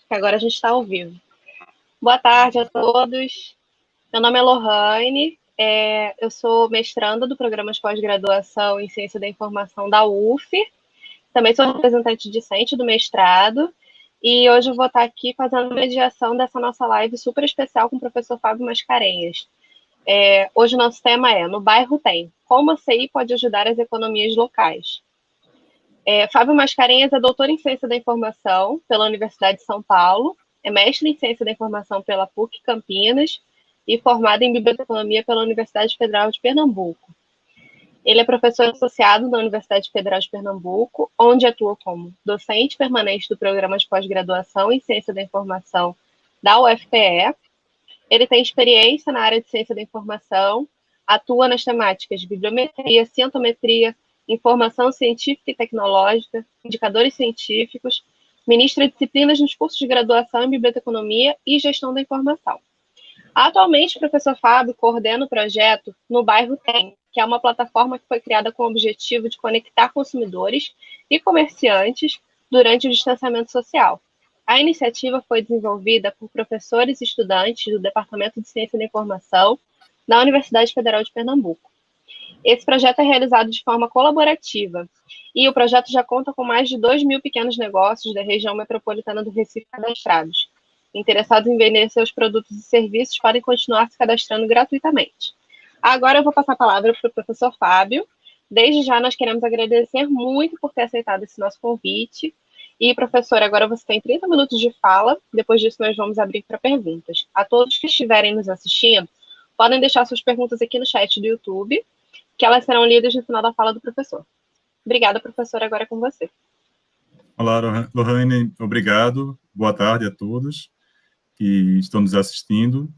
que agora a gente está ao vivo. Boa tarde a todos. Meu nome é Lohane, eu sou mestranda do programa de pós-graduação em Ciência da Informação da UF, também sou representante discente do mestrado, e hoje eu vou estar aqui fazendo a mediação dessa nossa live super especial com o professor Fábio Mascarenhas. Hoje o nosso tema é No Bairro Tem, como a CI pode ajudar as economias locais. Fábio Mascarenhas é doutor em Ciência da Informação pela Universidade de São Paulo, é mestre em Ciência da Informação pela PUC Campinas e formado em Biblioteconomia pela Universidade Federal de Pernambuco. Ele é professor associado da Universidade Federal de Pernambuco, onde atua como docente permanente do Programa de Pós-Graduação em Ciência da Informação da UFPE. Ele tem experiência na área de Ciência da Informação, atua nas temáticas de bibliometria, cientometria, informação científica e tecnológica, indicadores científicos, ministra disciplinas nos cursos de graduação em biblioteconomia e gestão da informação. Atualmente, o professor Fábio coordena o projeto No Bairro Tem, que é uma plataforma que foi criada com o objetivo de conectar consumidores e comerciantes durante o distanciamento social. A iniciativa foi desenvolvida por professores e estudantes do Departamento de Ciência da Informação da Universidade Federal de Pernambuco. Esse projeto é realizado de forma colaborativa e o projeto já conta com mais de 2.000 pequenos negócios da região metropolitana do Recife cadastrados. Interessados em vender seus produtos e serviços podem continuar se cadastrando gratuitamente. Agora eu vou passar a palavra para o professor Fábio. Desde já nós queremos agradecer muito por ter aceitado esse nosso convite. E, professor, agora você tem 30 minutos de fala, depois disso nós vamos abrir para perguntas. A todos que estiverem nos assistindo, podem deixar suas perguntas aqui no chat do YouTube, que elas serão lidas no final da fala do professor. Obrigada, professor, agora é com você. Olá, Lohane, obrigado. Boa tarde a todos que estão nos assistindo.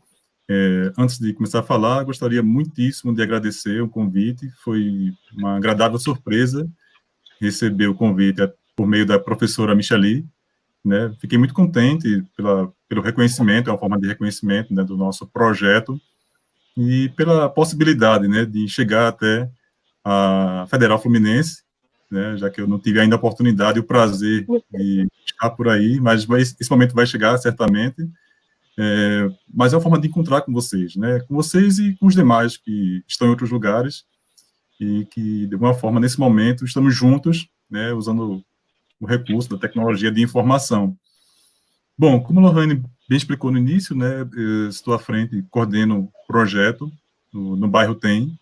Antes de começar a falar, gostaria muitíssimo de agradecer o convite. Foi uma agradável surpresa receber o convite por meio da professora Micheli, né? Fiquei muito contente pelo reconhecimento, é uma forma de reconhecimento, né, do nosso projeto, e pela possibilidade, né, de chegar até a Federal Fluminense, né, já que eu não tive ainda a oportunidade e o prazer de estar por aí, mas esse momento vai chegar, certamente. Mas é uma forma de encontrar com vocês, né, com vocês e com os demais que estão em outros lugares e que, de alguma forma, nesse momento, estamos juntos, né, usando o recurso da tecnologia de informação. Bom, como a Lohane bem explicou no início, né, estou à frente, coordeno o projeto no Bairro Tem,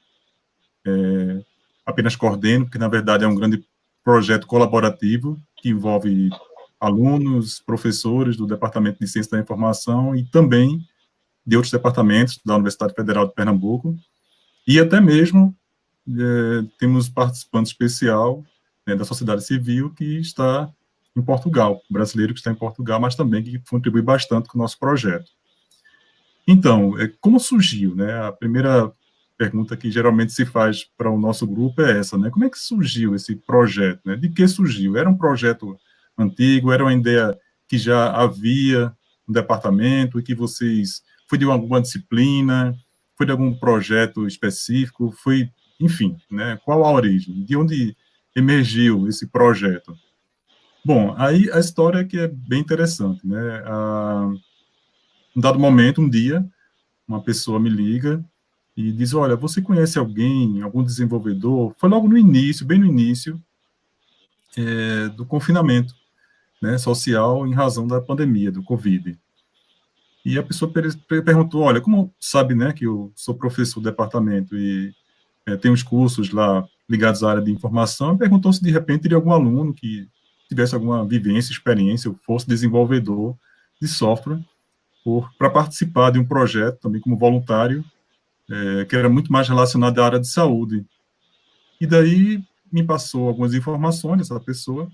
apenas coordeno, porque, na verdade, é um grande projeto colaborativo que envolve alunos, professores do Departamento de Ciência da Informação e também de outros departamentos da Universidade Federal de Pernambuco, e até mesmo temos participante especial, né, da sociedade civil que está em Portugal, brasileiro que está em Portugal, mas também que contribui bastante com o nosso projeto. Então, como surgiu, né? A primeira pergunta que geralmente se faz para o nosso grupo é essa, né? Como é que surgiu esse projeto, né? De que surgiu? Era um projeto antigo? Era uma ideia que já havia no departamento e que vocês... Foi de alguma disciplina? Foi de algum projeto específico? Foi, enfim, né? Qual a origem? De onde emergiu esse projeto? Bom, aí a história que é bem interessante, né? Um dado momento, um dia, uma pessoa me liga e diz, olha, você conhece alguém, algum desenvolvedor? Foi logo no início, bem no início, do confinamento, né, social em razão da pandemia, do Covid. E a pessoa perguntou, olha, como sabe, né, que eu sou professor do departamento e tenho os cursos lá ligados à área de informação, perguntou se de repente teria algum aluno que tivesse alguma vivência, experiência, ou fosse desenvolvedor de software, para participar de um projeto também como voluntário, que era muito mais relacionado à área de saúde. E daí me passou algumas informações dessa pessoa,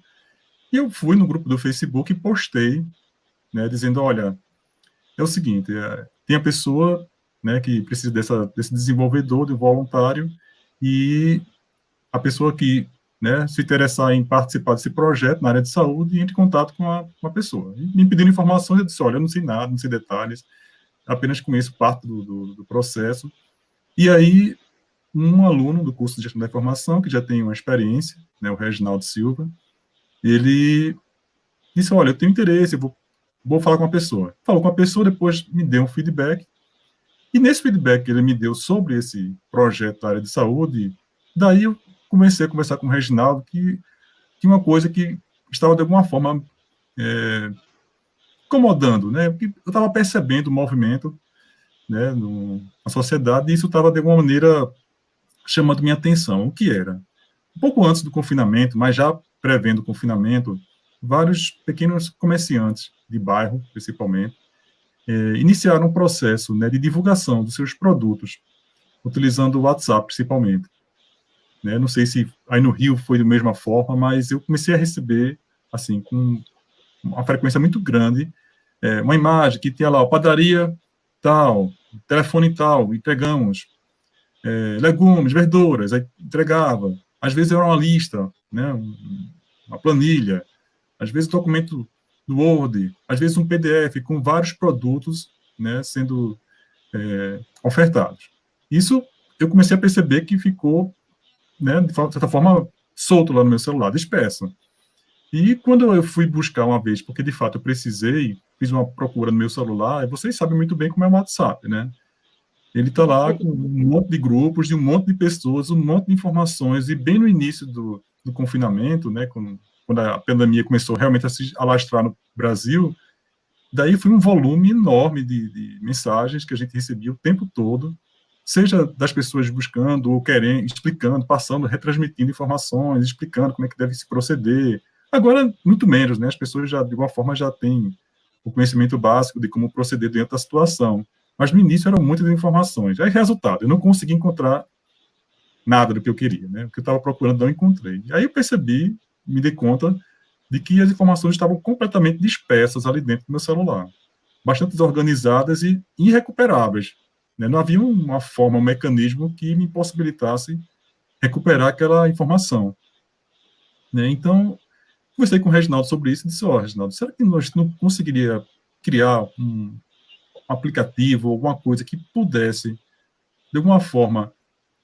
e eu fui no grupo do Facebook e postei, né, dizendo, olha, é o seguinte, tem a pessoa, né, que precisa desse desenvolvedor, de voluntário, e a pessoa que, né, se interessar em participar desse projeto na área de saúde, entre em contato com a pessoa. E me pedindo informações, eu disse, olha, eu não sei nada, não sei detalhes, apenas conheço parte do processo. E aí, um aluno do curso de Gestão da Informação, que já tem uma experiência, né, o Reginaldo Silva, ele disse, olha, eu tenho interesse, eu vou vou falar com uma pessoa. Falou com a pessoa, depois me deu um feedback, e nesse feedback que ele me deu sobre esse projeto da área de saúde, daí eu comecei a conversar com o Reginaldo, que tinha uma coisa que estava, de alguma forma, incomodando, né? Porque eu estava percebendo o movimento, né, na sociedade, e isso estava, de alguma maneira, chamando minha atenção. O que era? Um pouco antes do confinamento, mas já prevendo o confinamento, vários pequenos comerciantes de bairro, principalmente, iniciaram um processo, né, de divulgação dos seus produtos, utilizando o WhatsApp, principalmente. Né? Não sei se aí no Rio foi da mesma forma, mas eu comecei a receber, assim, com uma frequência muito grande, uma imagem que tinha lá, padaria tal, telefone tal, entregamos, legumes, verduras, aí entregava. Às vezes era uma lista, né, uma planilha, às vezes um documento do Word, às vezes um PDF com vários produtos, né, sendo ofertados. Isso eu comecei a perceber que ficou, né, de certa forma, solto lá no meu celular, disperso. E quando eu fui buscar uma vez, porque de fato eu precisei, fiz uma procura no meu celular, e vocês sabem muito bem como é o WhatsApp, né? Ele está lá com um monte de grupos, de um monte de pessoas, um monte de informações, e bem no início do confinamento, né, quando a pandemia começou realmente a se alastrar no Brasil, daí foi um volume enorme de mensagens que a gente recebia o tempo todo, seja das pessoas buscando ou querendo, explicando, passando, retransmitindo informações, explicando como é que deve se proceder. Agora, muito menos, né? As pessoas já, de alguma forma, já têm o conhecimento básico de como proceder dentro da situação. Mas no início eram muitas informações. Aí, resultado, eu não consegui encontrar nada do que eu queria, né? O que eu estava procurando, não encontrei. Aí eu percebi, me dei conta de que as informações estavam completamente dispersas ali dentro do meu celular, bastante desorganizadas e irrecuperáveis. Né? Não havia uma forma, um mecanismo que me possibilitasse recuperar aquela informação. Né? Então, conversei com o Reginaldo sobre isso e disse, Reginaldo, será que nós não conseguiria criar um aplicativo, alguma coisa que pudesse, de alguma forma,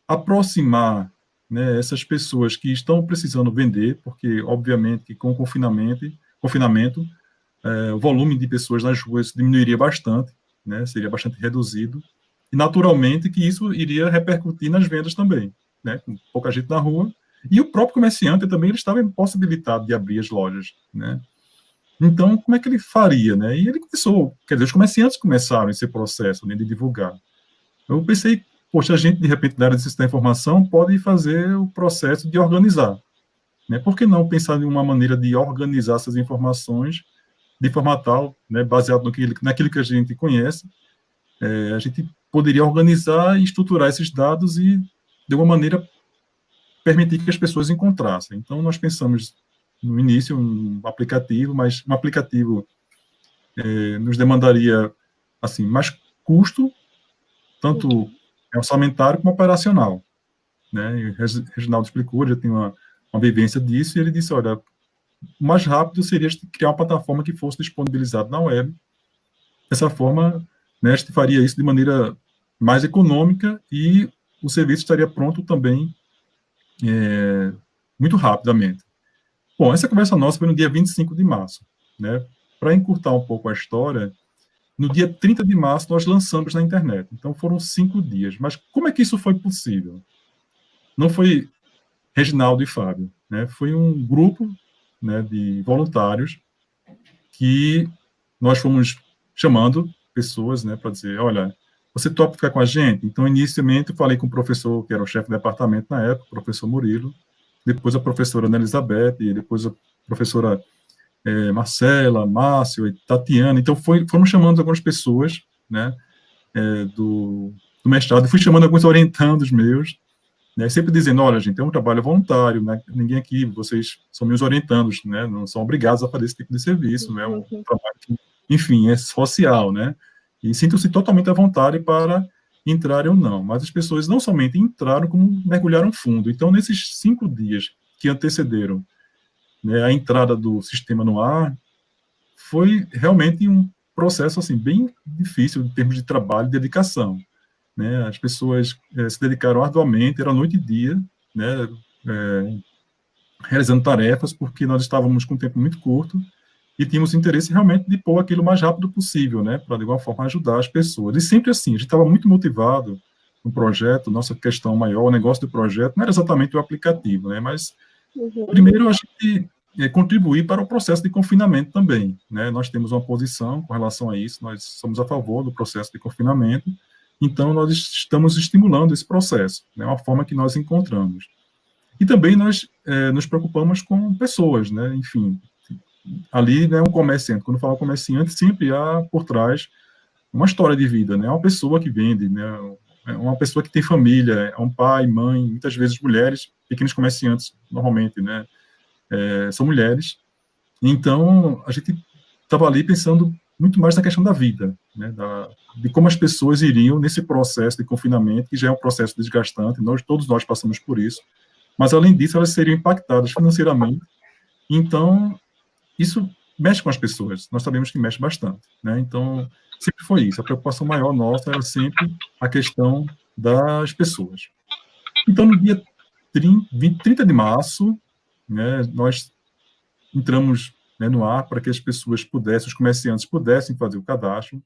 aproximar, né, essas pessoas que estão precisando vender, porque, obviamente, que com o confinamento o volume de pessoas nas ruas diminuiria bastante, né, seria bastante reduzido, e naturalmente que isso iria repercutir nas vendas também, né, com pouca gente na rua, e o próprio comerciante também ele estava impossibilitado de abrir as lojas, né. Então, como é que ele faria, né? E ele começou, quer dizer, os comerciantes começaram esse processo, né, de divulgar. Eu pensei, poxa, a gente, de repente, da área de sistema de informação, pode fazer o processo de organizar. Né? Por que não pensar em uma maneira de organizar essas informações de forma tal, né, baseado naquilo que a gente conhece, a gente poderia organizar e estruturar esses dados e, de alguma maneira, permitir que as pessoas encontrassem. Então, nós pensamos, no início, um aplicativo, mas um aplicativo nos demandaria, assim, mais custo, tanto orçamentário como operacional. Né? E o Reginaldo explicou, já tem uma vivência disso, e ele disse, olha, o mais rápido seria criar uma plataforma que fosse disponibilizada na web. Dessa forma, né, a gente faria isso de maneira mais econômica e o serviço estaria pronto também muito rapidamente. Bom, essa conversa nossa foi no dia 25 de março. Né? Para encurtar um pouco a história, no dia 30 de março nós lançamos na internet. Então foram 5 dias. Mas como é que isso foi possível? Não foi Reginaldo e Fábio. Né? Foi um grupo, né, de voluntários que nós fomos chamando pessoas, né, para dizer, olha, você topa ficar com a gente? Então, inicialmente, eu falei com o professor, que era o chefe do departamento na época, o professor Murilo, depois a professora Ana Elizabeth, e depois a professora Marcela, Márcio e Tatiana. Então, fomos chamando algumas pessoas, né, do mestrado, e fui chamando alguns orientandos meus, né, sempre dizendo, olha, gente, é um trabalho voluntário, né, ninguém aqui, vocês são meus orientandos, né, não são obrigados a fazer esse tipo de serviço, né, um trabalho que, enfim, é social, né, e sintam-se totalmente à vontade para entrarem ou não, mas as pessoas não somente entraram, como mergulharam fundo. Então, nesses 5 dias que antecederam, né, a entrada do sistema no ar, foi realmente um processo, assim, bem difícil em termos de trabalho e dedicação. Né, as pessoas se dedicaram arduamente, era noite e dia, né, realizando tarefas, porque nós estávamos com um tempo muito curto, e tínhamos interesse realmente de pôr aquilo o mais rápido possível, né, para de alguma forma ajudar as pessoas. E sempre assim, a gente estava muito motivado no projeto, nossa questão maior, o negócio do projeto não era exatamente o aplicativo, né, mas primeiro a gente contribuir para o processo de confinamento também, né, nós temos uma posição com relação a isso, nós somos a favor do processo de confinamento, então nós estamos estimulando esse processo, é uma forma que nós encontramos. E também nós nos preocupamos com pessoas, né, enfim, ali, né, um comerciante, quando fala comerciante, sempre há por trás uma história de vida, né, uma pessoa que vende, né, uma pessoa que tem família, é um pai, mãe, muitas vezes mulheres, pequenos comerciantes, normalmente, né, são mulheres. Então, a gente estava ali pensando muito mais na questão da vida, né, de como as pessoas iriam nesse processo de confinamento, que já é um processo desgastante, todos nós passamos por isso, mas, além disso, elas seriam impactadas financeiramente. Então, isso mexe com as pessoas, nós sabemos que mexe bastante, né? Então, sempre foi isso, a preocupação maior nossa era sempre a questão das pessoas. Então, no dia 30 de março, né, nós entramos, né, no ar para que as pessoas pudessem, os comerciantes pudessem fazer o cadastro,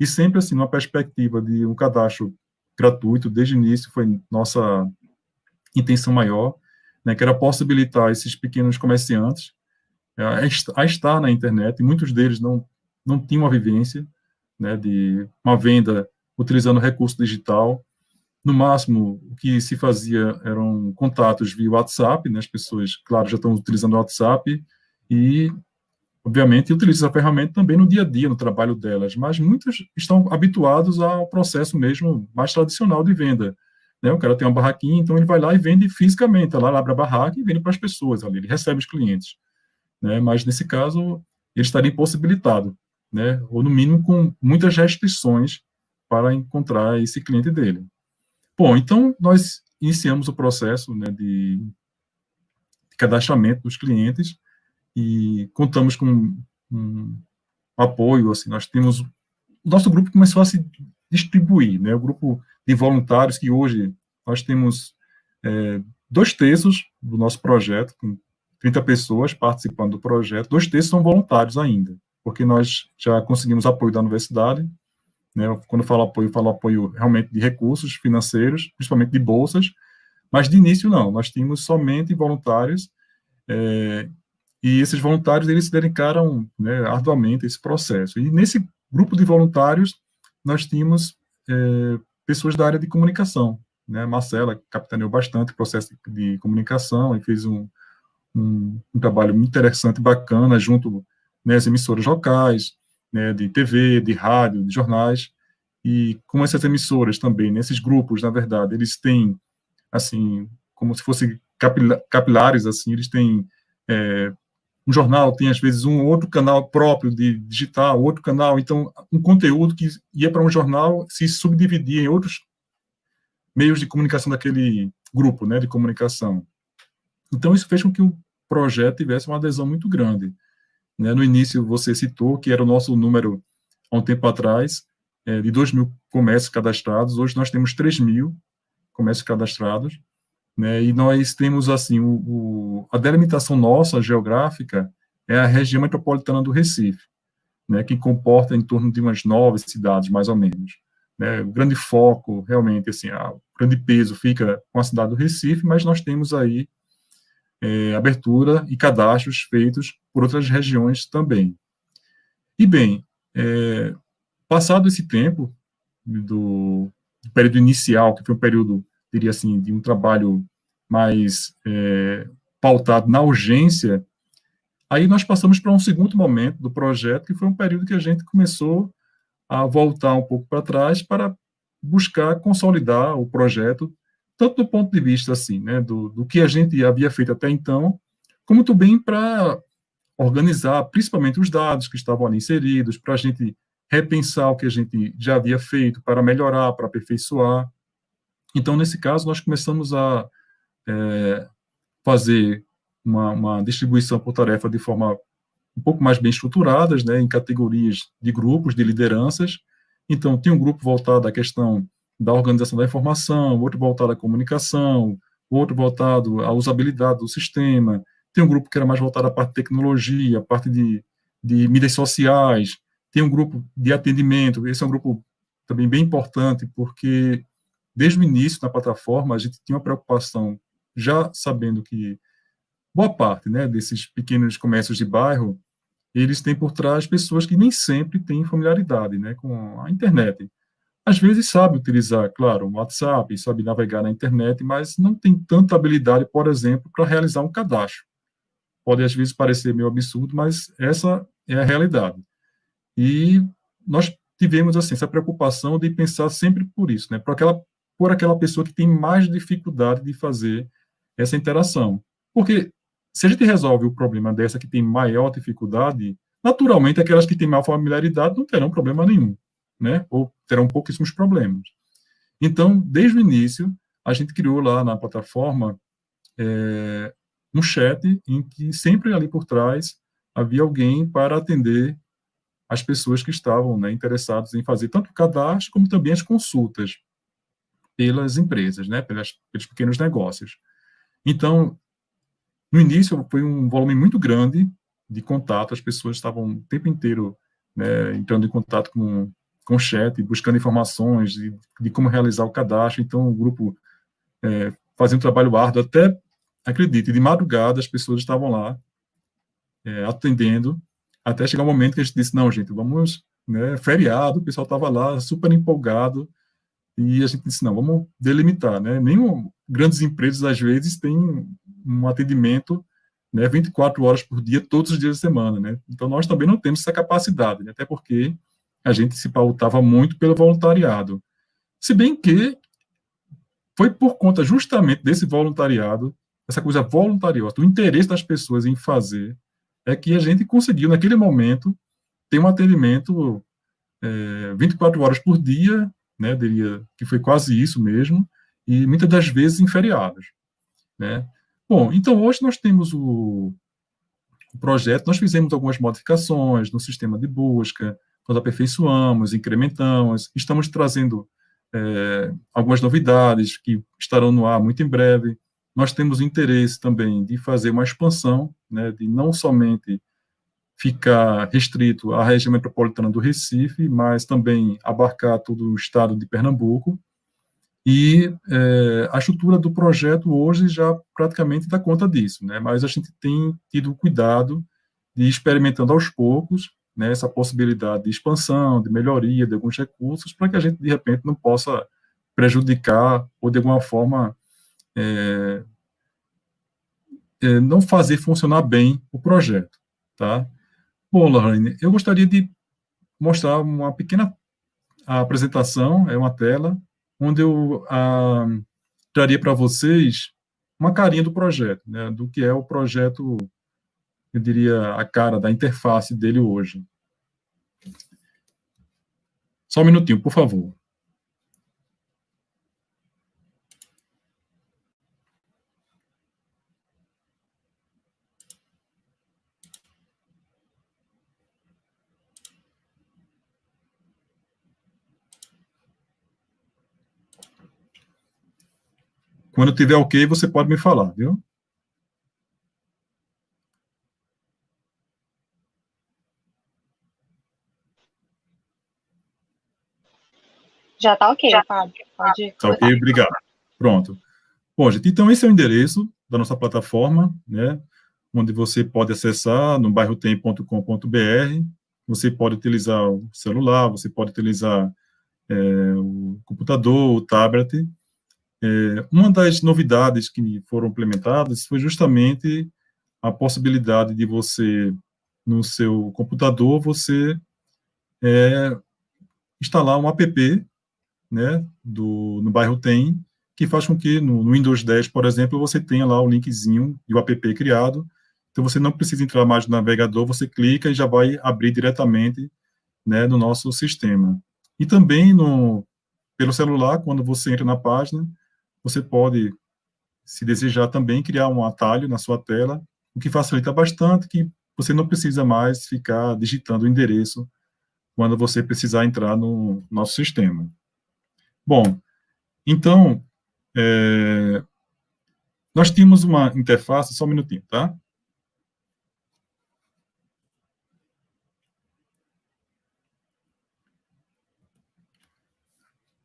e sempre assim, numa perspectiva de um cadastro gratuito, desde o início foi nossa intenção maior, né, que era possibilitar esses pequenos comerciantes a estar na internet, e muitos deles não tinham a vivência, né, de uma venda utilizando recurso digital. No máximo, o que se fazia eram contatos via WhatsApp, né, as pessoas, claro, já estão utilizando o WhatsApp, e, obviamente, utilizam a ferramenta também no dia a dia, no trabalho delas, mas muitos estão habituados ao processo mesmo mais tradicional de venda, né, o cara tem uma barraquinha, então ele vai lá e vende fisicamente, lá ele abre a barraca e vende para as pessoas, ali, ele recebe os clientes. Né, mas, nesse caso, ele estaria impossibilitado, né, ou, no mínimo, com muitas restrições para encontrar esse cliente dele. Bom, então, nós iniciamos o processo, né, de cadastramento dos clientes e contamos com um apoio, assim, nós temos... O nosso grupo começou a se distribuir, né, o grupo de voluntários, que hoje nós temos 2/3 do nosso projeto, com 30 pessoas participando do projeto, 2/3 são voluntários ainda, porque nós já conseguimos apoio da universidade, né, quando eu falo apoio realmente de recursos financeiros, principalmente de bolsas, mas de início não, nós tínhamos somente voluntários, e esses voluntários, eles se dedicaram, né, arduamente a esse processo. E nesse grupo de voluntários, nós tínhamos pessoas da área de comunicação, né, Marcela capitaneou bastante o processo de comunicação e fez um trabalho muito interessante, bacana, junto, né, às emissoras locais, né, de TV, de rádio, de jornais, e com essas emissoras também, nesses grupos, na verdade, eles têm, assim, como se fossem capilares, assim, eles têm um jornal, tem às vezes um outro canal próprio de digital, outro canal, então, um conteúdo que ia para um jornal se subdividia em outros meios de comunicação daquele grupo, né, de comunicação. Então, isso fez com que o projeto tivesse uma adesão muito grande. Né? No início, você citou que era o nosso número, há um tempo atrás, de 2.000 comércios cadastrados. Hoje nós temos 3.000 comércios cadastrados, né? E nós temos, assim, a delimitação nossa, geográfica, é a região metropolitana do Recife, né? Que comporta em torno de umas 9 cidades, mais ou menos. Né? O grande foco, realmente, assim, o grande peso fica com a cidade do Recife, mas nós temos aí abertura e cadastros feitos por outras regiões também. E, bem, passado esse tempo do período inicial, que foi um período, diria assim, de um trabalho mais pautado na urgência, aí nós passamos para um segundo momento do projeto, que foi um período que a gente começou a voltar um pouco para trás para buscar consolidar o projeto, tanto do ponto de vista, assim, né, do que a gente havia feito até então, como também para organizar, principalmente, os dados que estavam ali inseridos, para a gente repensar o que a gente já havia feito, para melhorar, para aperfeiçoar. Então, nesse caso, nós começamos a fazer uma distribuição por tarefa de forma um pouco mais bem estruturadas, né, em categorias de grupos, de lideranças. Então, tinha um grupo voltado à questão da organização da informação, outro voltado à comunicação, outro voltado à usabilidade do sistema. Tem um grupo que era mais voltado à parte de tecnologia, à parte de de mídias sociais, tem um grupo de atendimento, esse é um grupo também bem importante, porque desde o início na plataforma a gente tinha uma preocupação, já sabendo que boa parte, né, desses pequenos comércios de bairro, eles têm por trás pessoas que nem sempre têm familiaridade, né, com a internet. Às vezes sabe utilizar, claro, o WhatsApp, sabe navegar na internet, mas não tem tanta habilidade, por exemplo, para realizar um cadastro. Pode às vezes parecer meio absurdo, mas essa é a realidade. E nós tivemos assim essa preocupação de pensar sempre por isso, né, por aquela pessoa que tem mais dificuldade de fazer essa interação. Porque se a gente resolve o problema dessa que tem maior dificuldade, naturalmente aquelas que têm maior familiaridade não terão problema nenhum, né? Ou terão pouquíssimos problemas. Então, desde o início, a gente criou lá na plataforma um chat em que sempre ali por trás havia alguém para atender as pessoas que estavam, né, interessadas em fazer tanto o cadastro como também as consultas pelas empresas, né, pelos pequenos negócios. Então, no início, foi um volume muito grande de contato, as pessoas estavam o tempo inteiro, né, entrando em contato com o chat, buscando informações de como realizar o cadastro. Então, o grupo fazia um trabalho árduo, até, acredite, de madrugada as pessoas estavam lá atendendo, até chegar um momento que a gente disse, não, gente, vamos, né, feriado, o pessoal estava lá super empolgado, e a gente disse, não, vamos delimitar, né, nenhum grandes empresas, às vezes, têm um atendimento, né, 24 horas por dia, todos os dias da semana, né, então nós também não temos essa capacidade, né, até porque a gente se pautava muito pelo voluntariado, se bem que foi por conta justamente desse voluntariado, essa coisa voluntariosa, do interesse das pessoas em fazer, é que a gente conseguiu, naquele momento, ter um atendimento 24 horas por dia, né, diria que foi quase isso mesmo, e muitas das vezes em feriados, né. Bom, então hoje nós temos o projeto, nós fizemos algumas modificações no sistema de busca, nós aperfeiçoamos, incrementamos, estamos trazendo algumas novidades que estarão no ar muito em breve. Nós temos interesse também de fazer uma expansão, né, de não somente ficar restrito à região metropolitana do Recife, mas também abarcar todo o estado de Pernambuco. E a estrutura do projeto hoje já praticamente dá conta disso, né? Mas a gente tem tido cuidado de ir experimentando aos poucos, né, essa possibilidade de expansão, de melhoria de alguns recursos, para que a gente, de repente, não possa prejudicar ou, de alguma forma, não fazer funcionar bem o projeto, tá? Bom, Lorraine, eu gostaria de mostrar uma pequena apresentação, é uma tela, onde eu traria para vocês uma carinha do projeto, né, do que é o projeto, eu diria, a cara da interface dele hoje. Só um minutinho, por favor. Quando tiver ok, você pode me falar, viu? Já tá ok, Fábio. Pode Tá começar. ok, obrigado. Pronto. Bom, gente, então esse é o endereço da nossa plataforma, né, onde você pode acessar no bairrotem.com.br. Você pode utilizar o celular, você pode utilizar o computador, o tablet. Uma das novidades que foram implementadas foi justamente a possibilidade de você, no seu computador, você instalar um app, né, no bairro Tem, que faz com que no Windows 10, por exemplo, você tenha lá o linkzinho do app criado, então você não precisa entrar mais no navegador, você clica e já vai abrir diretamente, né, no nosso sistema. E também pelo celular, quando você entra na página, você pode, se desejar também, criar um atalho na sua tela, o que facilita bastante, que você não precisa mais ficar digitando o endereço quando você precisar entrar no nosso sistema. Bom, então, nós tínhamos uma interface, só um minutinho, tá?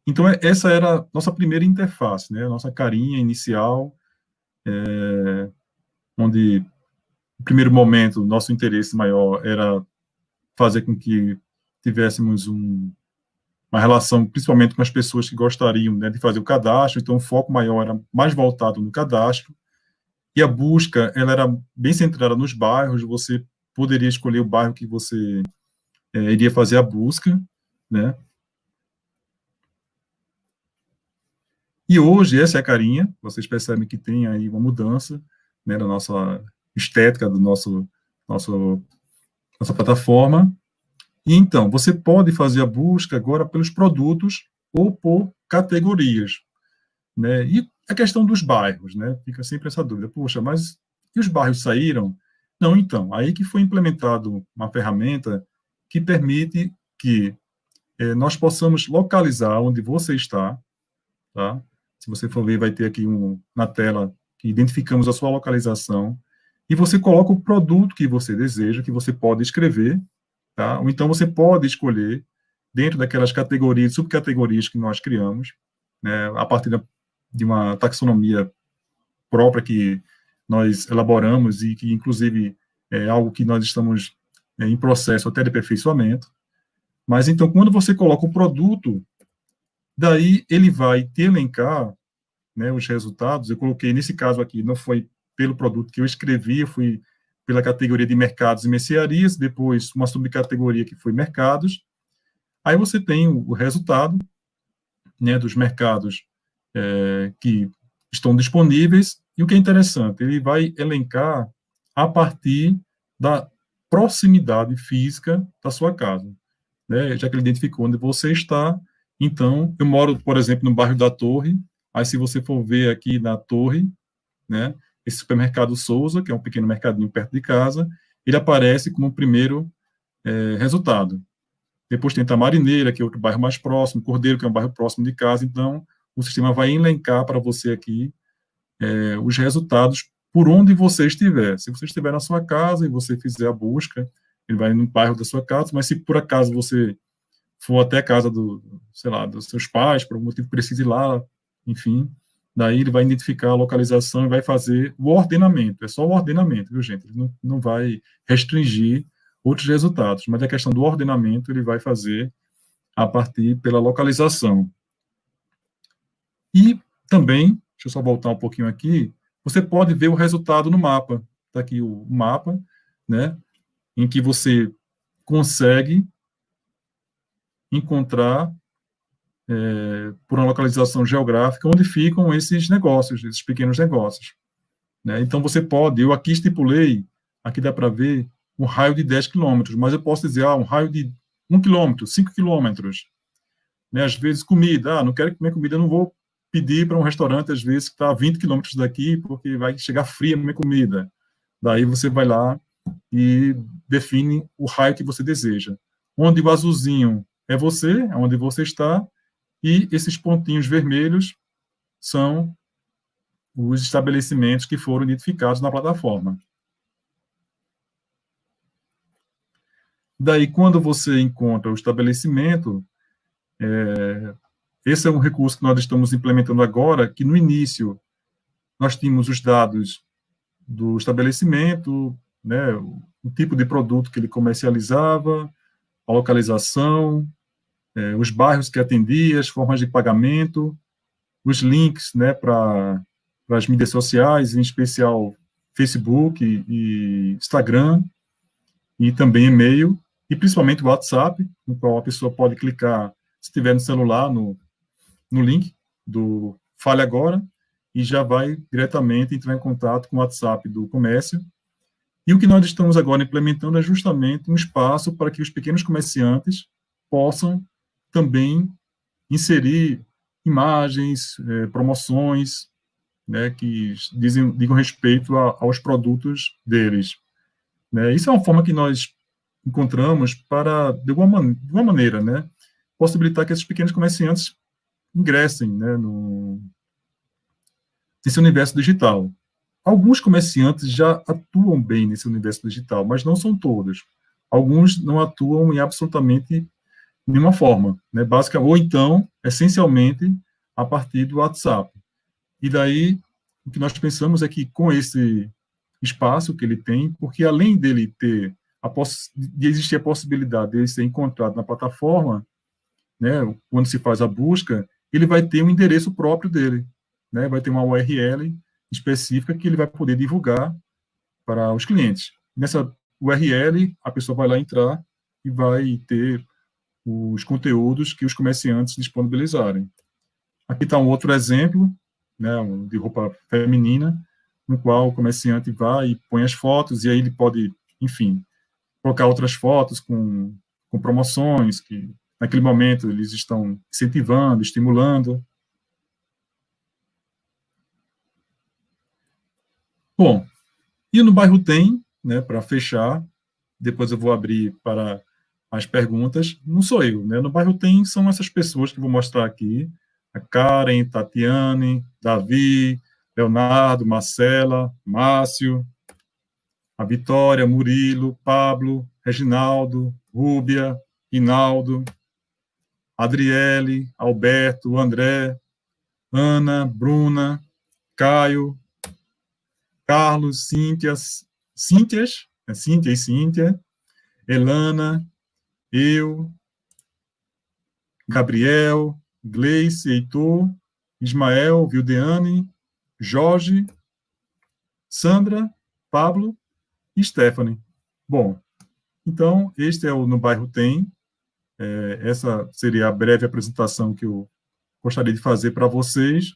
Então, essa era a nossa primeira interface, né? A nossa carinha inicial, onde, no primeiro momento, nosso interesse maior era fazer com que tivéssemos uma relação, principalmente com as pessoas que gostariam, né, de fazer o cadastro, então o foco maior era mais voltado no cadastro, e a busca, ela era bem centrada nos bairros, você poderia escolher o bairro que você iria fazer a busca, né? E hoje, essa é a carinha, vocês percebem que tem aí uma mudança, né, na nossa estética, nossa plataforma. E então, você pode fazer a busca agora pelos produtos ou por categorias, né? E a questão dos bairros, né? Fica sempre essa dúvida, poxa, mas e os bairros saíram? Não, então, aí que foi implementado uma ferramenta que permite que nós possamos localizar onde você está, tá? Se você for ver, vai ter aqui na tela que identificamos a sua localização, e você coloca o produto que você deseja, que você pode escrever, tá? Ou então você pode escolher, dentro daquelas categorias, subcategorias que nós criamos, né, a partir de uma taxonomia própria que nós elaboramos e que, inclusive, é algo que nós estamos em processo até de aperfeiçoamento. Mas, então, quando você coloca o produto, daí ele vai te elencar, né, os resultados. Eu coloquei, nesse caso aqui, não foi pelo produto que eu escrevi, eu fui pela categoria de mercados e mercearias, depois uma subcategoria que foi mercados. Aí você tem o resultado, né, dos mercados que estão disponíveis, e o que é interessante, ele vai elencar a partir da proximidade física da sua casa, né, já que ele identificou onde você está. Então, eu moro, por exemplo, no bairro da Torre, aí se você for ver aqui na Torre, né, esse supermercado Souza, que é um pequeno mercadinho perto de casa, ele aparece como o primeiro resultado. Depois tem Tamarineira, que é outro bairro mais próximo, Cordeiro, que é um bairro próximo de casa. Então, o sistema vai elencar para você aqui os resultados por onde você estiver. Se você estiver na sua casa e você fizer a busca, ele vai no bairro da sua casa, mas se por acaso você for até a casa sei lá, dos seus pais, por algum motivo precise ir lá, enfim, daí ele vai identificar a localização e vai fazer o ordenamento. É só o ordenamento, viu, gente? Ele não vai restringir outros resultados, mas a questão do ordenamento ele vai fazer a partir pela localização. E também, deixa eu só voltar um pouquinho aqui, você pode ver o resultado no mapa. Está aqui o mapa, né, em que você consegue encontrar por uma localização geográfica onde ficam esses negócios, esses pequenos negócios, né? Então, você pode, eu aqui estipulei, aqui dá para ver, um raio de 10 quilômetros, mas eu posso dizer, um raio de 1 quilômetro, 5 quilômetros, né? Às vezes, comida, não quero comer comida, não vou pedir para um restaurante, às vezes, que está a 20 quilômetros daqui, porque vai chegar fria a minha comida. Daí, você vai lá e define o raio que você deseja. Onde o azulzinho é você, é onde você está, e esses pontinhos vermelhos são os estabelecimentos que foram identificados na plataforma. Daí, quando você encontra o estabelecimento, esse é um recurso que nós estamos implementando agora, que no início nós tínhamos os dados do estabelecimento, né, o tipo de produto que ele comercializava, a localização, os bairros que atendia, as formas de pagamento, os links, né, para as mídias sociais, em especial Facebook e Instagram, e também e-mail, e principalmente o WhatsApp, no qual a pessoa pode clicar, se tiver no celular, no link do Fale Agora, e já vai diretamente entrar em contato com o WhatsApp do comércio. E o que nós estamos agora implementando é justamente um espaço para que os pequenos comerciantes possam também inserir imagens, promoções, né, que digam respeito aos produtos deles, né? Isso é uma forma que nós encontramos para, de alguma maneira, né, possibilitar que esses pequenos comerciantes ingressem, né, nesse universo digital. Alguns comerciantes já atuam bem nesse universo digital, mas não são todos. Alguns não atuam em absolutamente nenhuma forma, né? Básica, ou então, essencialmente, a partir do WhatsApp. E daí, o que nós pensamos é que com esse espaço que ele tem, porque além dele ter de existir a possibilidade de ele ser encontrado na plataforma, né, quando se faz a busca, ele vai ter um endereço próprio dele, né? Vai ter uma URL específica que ele vai poder divulgar para os clientes. Nessa URL, a pessoa vai lá entrar e vai ter os conteúdos que os comerciantes disponibilizarem. Aqui está um outro exemplo, né, de roupa feminina, no qual o comerciante vai e põe as fotos, e aí ele pode, enfim, colocar outras fotos com promoções, que naquele momento eles estão incentivando, estimulando. Bom, e no bairro tem, né, para fechar, depois eu vou abrir para as perguntas, não sou eu, né? No bairro tem são essas pessoas que vou mostrar aqui, a Karen, Tatiane, Davi, Leonardo, Marcela, Márcio, a Vitória, Murilo, Pablo, Reginaldo, Rúbia, Rinaldo, Adriele, Alberto, André, Ana, Bruna, Caio, Carlos, Cíntia e Cíntia, Elana, eu, Gabriel, Gleice, Heitor, Ismael, Vildeane, Jorge, Sandra, Pablo e Stephanie. Bom, então, este é o No Bairro Tem. Essa seria a breve apresentação que eu gostaria de fazer para vocês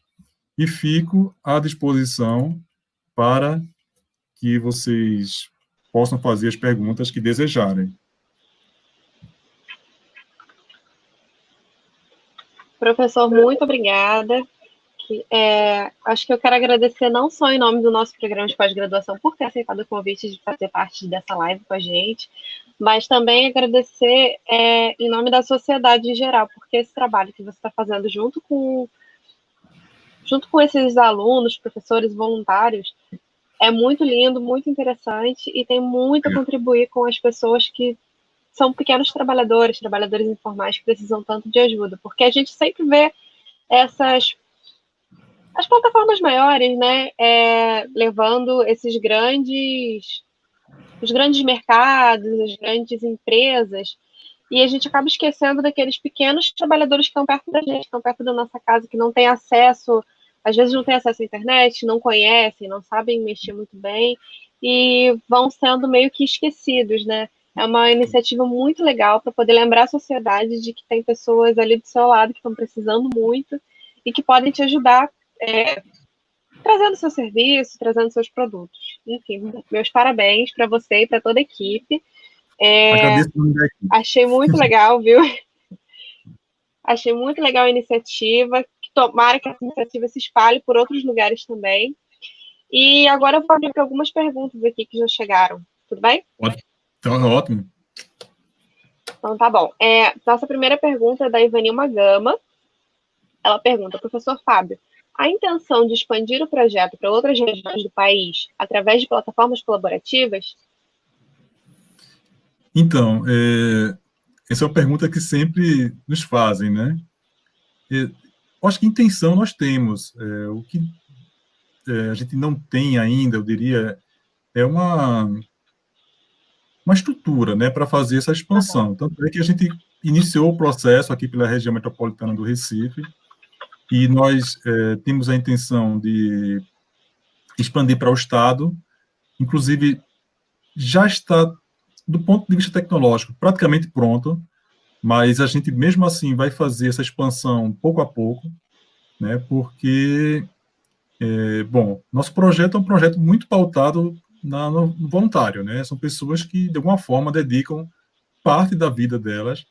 e fico à disposição para que vocês possam fazer as perguntas que desejarem. Professor, muito obrigada. Acho que eu quero agradecer não só em nome do nosso programa de pós-graduação por ter aceitado o convite de fazer parte dessa live com a gente, mas também agradecer em nome da sociedade em geral, porque esse trabalho que você está fazendo junto com esses alunos, professores, voluntários, é muito lindo, muito interessante e tem muito a contribuir com as pessoas que são pequenos trabalhadores informais que precisam tanto de ajuda, porque a gente sempre vê as plataformas maiores, né, levando os grandes mercados, as grandes empresas, e a gente acaba esquecendo daqueles pequenos trabalhadores que estão perto da gente, que estão perto da nossa casa, que não têm acesso, às vezes não têm acesso à internet, não conhecem, não sabem mexer muito bem, e vão sendo meio que esquecidos, né? É uma iniciativa muito legal para poder lembrar a sociedade de que tem pessoas ali do seu lado que estão precisando muito e que podem te ajudar trazendo seu serviço, trazendo seus produtos. Enfim, meus parabéns para você e para toda a equipe. Agradeço. Achei muito legal, viu? Achei muito legal a iniciativa. Tomara que essa iniciativa se espalhe por outros lugares também. E agora eu vou abrir para algumas perguntas aqui que já chegaram. Tudo bem? Então, ótimo. Então, tá bom. Nossa primeira pergunta é da Ivanilma Gama. Ela pergunta, professor Fábio, a intenção de expandir o projeto para outras regiões do país através de plataformas colaborativas? Então, essa é uma pergunta que sempre nos fazem, né? Acho que intenção nós temos. O que a gente não tem ainda, eu diria, é uma estrutura, né, para fazer essa expansão. Tanto é que a gente iniciou o processo aqui pela região metropolitana do Recife, e nós temos a intenção de expandir para o Estado, inclusive já está, do ponto de vista tecnológico, praticamente pronto, mas a gente mesmo assim vai fazer essa expansão pouco a pouco, né, porque, bom, nosso projeto é um projeto muito pautado no voluntário, né, são pessoas que de alguma forma dedicam parte da vida delas,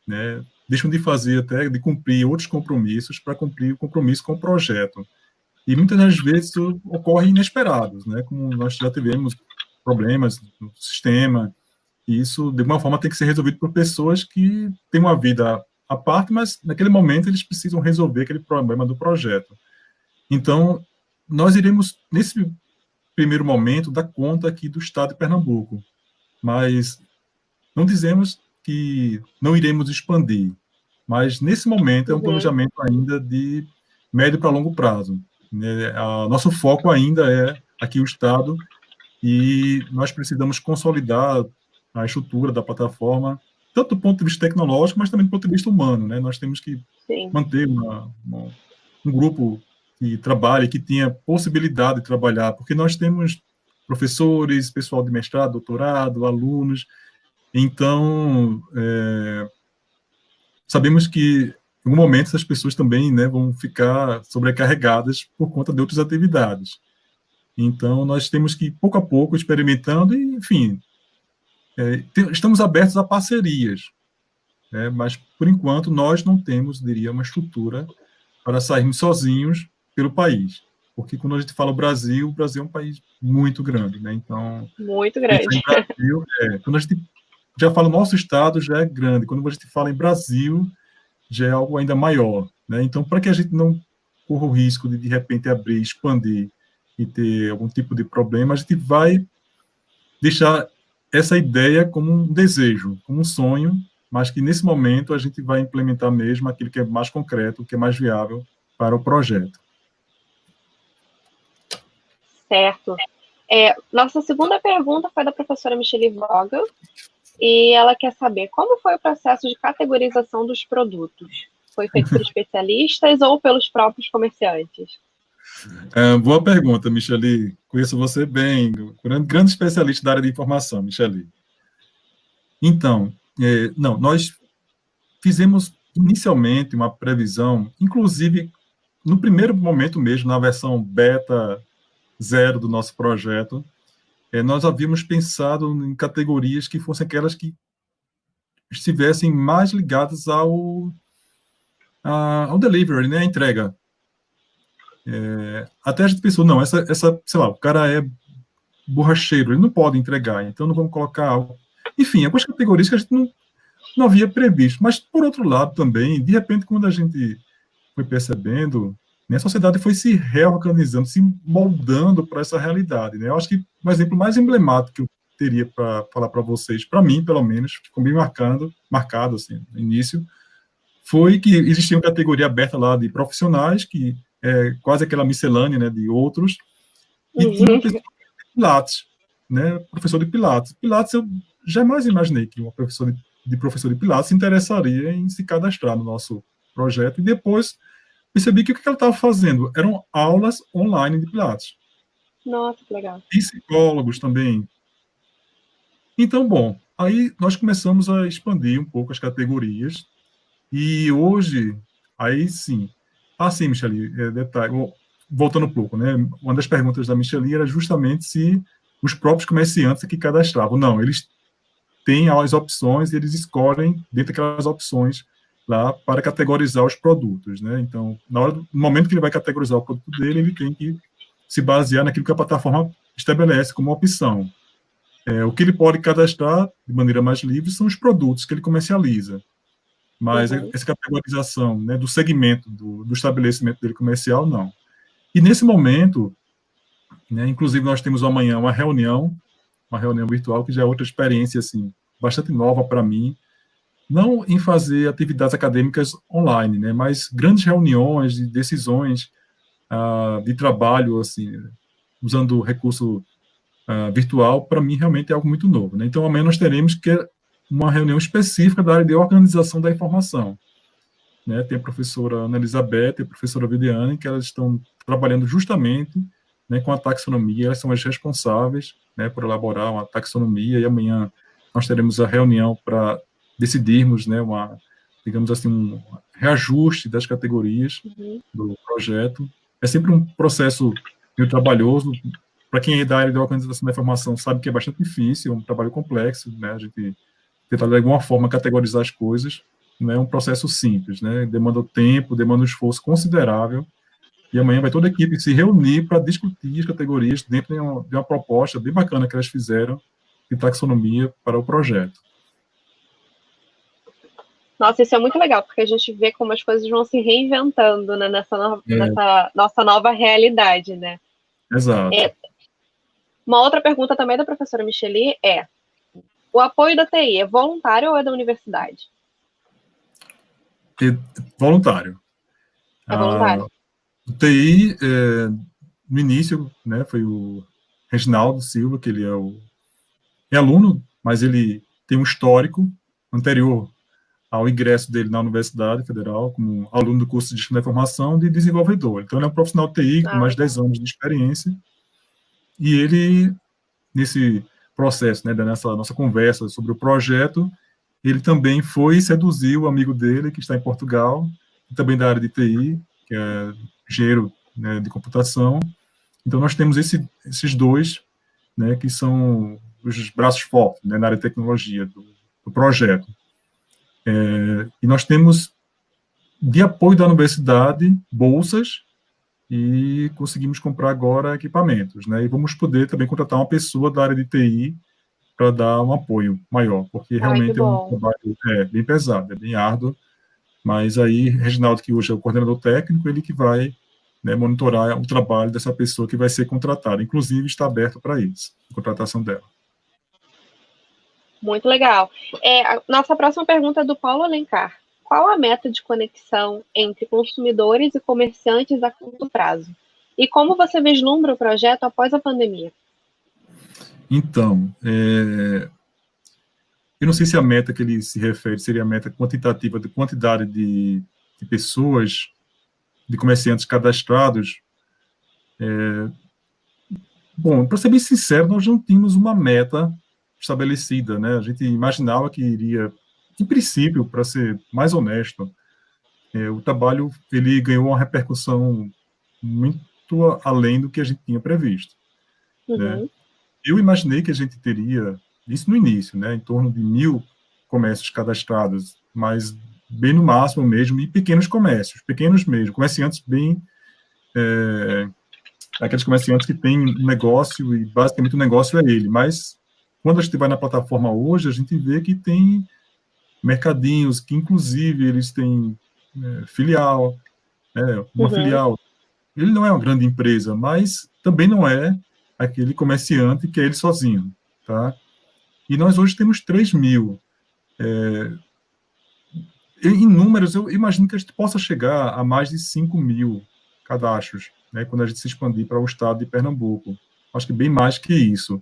né, deixam de fazer até, de cumprir outros compromissos para cumprir o compromisso com o projeto. E muitas das vezes ocorre inesperados, né, como nós já tivemos problemas no sistema, e isso, de alguma forma, tem que ser resolvido por pessoas que têm uma vida à parte, mas naquele momento eles precisam resolver aquele problema do projeto. Então, nós iremos, nesse primeiro momento, dar conta aqui do Estado de Pernambuco, mas não dizemos que não iremos expandir, mas nesse momento é um planejamento ainda de médio para longo prazo, né? Nosso foco ainda é aqui o Estado, e nós precisamos consolidar a estrutura da plataforma, tanto do ponto de vista tecnológico, mas também do ponto de vista humano, né? Nós temos que manter um grupo que trabalhe, que tenha possibilidade de trabalhar, porque nós temos professores, pessoal de mestrado, doutorado, alunos, então sabemos que em algum momento essas pessoas também, né, vão ficar sobrecarregadas por conta de outras atividades. Então, nós temos que, pouco a pouco, experimentando e, enfim, estamos abertos a parcerias, né, mas, por enquanto, nós não temos, diria, uma estrutura para sairmos sozinhos pelo país. Porque quando a gente fala o Brasil é um país muito grande, né? Então, muito grande. Brasil, quando a gente já fala nosso estado, já é grande. Quando a gente fala em Brasil, já é algo ainda maior, né? Então, para que a gente não corra o risco de repente, abrir, expandir e ter algum tipo de problema, a gente vai deixar essa ideia como um desejo, como um sonho, mas que nesse momento a gente vai implementar mesmo aquilo que é mais concreto, que é mais viável para o projeto. Certo. Nossa segunda pergunta foi da professora Michele Vogel, e ela quer saber como foi o processo de categorização dos produtos. Foi feito por especialistas ou pelos próprios comerciantes? Boa pergunta, Michele. Conheço você bem, grande especialista da área de informação, Michele. Então, não, nós fizemos inicialmente uma previsão, inclusive no primeiro momento mesmo, na versão beta 0 do nosso projeto, nós havíamos pensado em categorias que fossem aquelas que estivessem mais ligadas ao delivery, né, a entrega. Até a gente pensou, não, essa, sei lá, o cara é borracheiro, ele não pode entregar, então não vamos colocar algo. Enfim, algumas categorias que a gente não havia previsto. Mas, por outro lado, também, de repente, quando a gente foi percebendo, né, a sociedade foi se reorganizando, se moldando para essa realidade. Né? Eu acho que o exemplo mais emblemático que eu teria para falar para vocês, para mim, pelo menos, ficou bem marcado assim, no início, foi que existia uma categoria aberta lá de profissionais, que é quase aquela miscelânea, né, de outros, e tinha uma pessoa de Pilates, né, professor de Pilates. Pilates, eu jamais imaginei que uma professora de professor de Pilates se interessaria em se cadastrar no nosso projeto, e depois percebi que o que ela estava fazendo eram aulas online de Pilates. Nossa, que legal. Psicólogos também. Então, bom, aí nós começamos a expandir um pouco as categorias, e hoje, aí sim. Sim, Michele, detalhe, voltando um pouco, né? Uma das perguntas da Michele era justamente se os próprios comerciantes que cadastravam. Não, eles têm as opções e eles escolhem dentro daquelas opções lá para categorizar os produtos, né? Então, no momento que ele vai categorizar o produto dele, ele tem que se basear naquilo que a plataforma estabelece como opção. O que ele pode cadastrar de maneira mais livre são os produtos que ele comercializa. Mas essa categorização, né, do segmento, do estabelecimento dele comercial, não. E nesse momento, né, inclusive nós temos amanhã uma reunião virtual, que já é outra experiência assim, bastante nova para mim, não em fazer atividades acadêmicas online, né, mas grandes reuniões de decisões de trabalho, assim, usando o recurso virtual, para mim realmente é algo muito novo. Né? Então amanhã nós teremos uma reunião específica da área de organização da informação. Né? Tem a professora Ana Elizabeth e a professora Viviane, que elas estão trabalhando justamente, né, com a taxonomia, elas são as responsáveis, né, por elaborar uma taxonomia, e amanhã nós teremos a reunião para decidirmos, né, digamos assim, um reajuste das categorias do projeto. É sempre um processo meio trabalhoso. Para quem é da área de organização da informação sabe que é bastante difícil, é um trabalho complexo, né, a gente tentar de alguma forma categorizar as coisas, não é um processo simples, né? Demanda tempo, demanda um esforço considerável, e amanhã vai toda a equipe se reunir para discutir as categorias dentro de uma proposta bem bacana que elas fizeram de taxonomia para o projeto. Nossa, isso é muito legal, porque a gente vê como as coisas vão se reinventando, né, nessa nossa nova realidade, né? Exato. Uma outra pergunta também da professora Michele O apoio da TI é voluntário ou é da universidade? Voluntário. É voluntário. O TI, no início, né, foi o Reginaldo Silva, que ele é aluno, mas ele tem um histórico anterior ao ingresso dele na Universidade Federal, como aluno do curso de Gestão da Informação de desenvolvedor. Então, ele é um profissional de TI com mais de 10 anos de experiência, e ele, nesse processo, né, nessa nossa conversa sobre o projeto, ele também foi e seduziu o amigo dele, que está em Portugal, também da área de TI, que é engenheiro, né, de computação. Então, nós temos esses dois, né, que são os braços fortes, né, na área de tecnologia do projeto. E nós temos, de apoio da universidade, bolsas, e conseguimos comprar agora equipamentos, né, e vamos poder também contratar uma pessoa da área de TI para dar um apoio maior, porque Ai, que realmente é um bom. trabalho bem pesado, é bem árduo, mas aí, Reginaldo, que hoje é o coordenador técnico, ele que vai, né, monitorar o trabalho dessa pessoa que vai ser contratada, inclusive está aberto para isso, a contratação dela. Muito legal. A nossa próxima pergunta é do Paulo Alencar. Qual a meta de conexão entre consumidores e comerciantes a curto prazo? E como você vislumbra o projeto após a pandemia? Então, eu não sei se a meta que ele se refere seria a meta quantitativa de quantidade de pessoas, de comerciantes cadastrados. Bom, para ser bem sincero, nós não tínhamos uma meta estabelecida, né? A gente imaginava que iria, em princípio, para ser mais honesto, o trabalho ele ganhou uma repercussão muito além do que a gente tinha previsto, né? Uhum. Eu imaginei que a gente teria, isso no início, né, em torno de 1.000 comércios cadastrados, mas bem no máximo mesmo, e pequenos comércios, pequenos mesmo, comerciantes bem, aqueles comerciantes que têm um negócio e basicamente o negócio é ele, mas quando a gente vai na plataforma hoje, a gente vê que tem mercadinhos que inclusive eles têm filial, uma Uhum. filial. Ele não é uma grande empresa, mas também não é aquele comerciante que é ele sozinho, tá? E nós hoje temos 3.000. Em números, eu imagino que a gente possa chegar a mais de 5.000 cadastros, né, quando a gente se expandir para o estado de Pernambuco. Acho que bem mais que isso.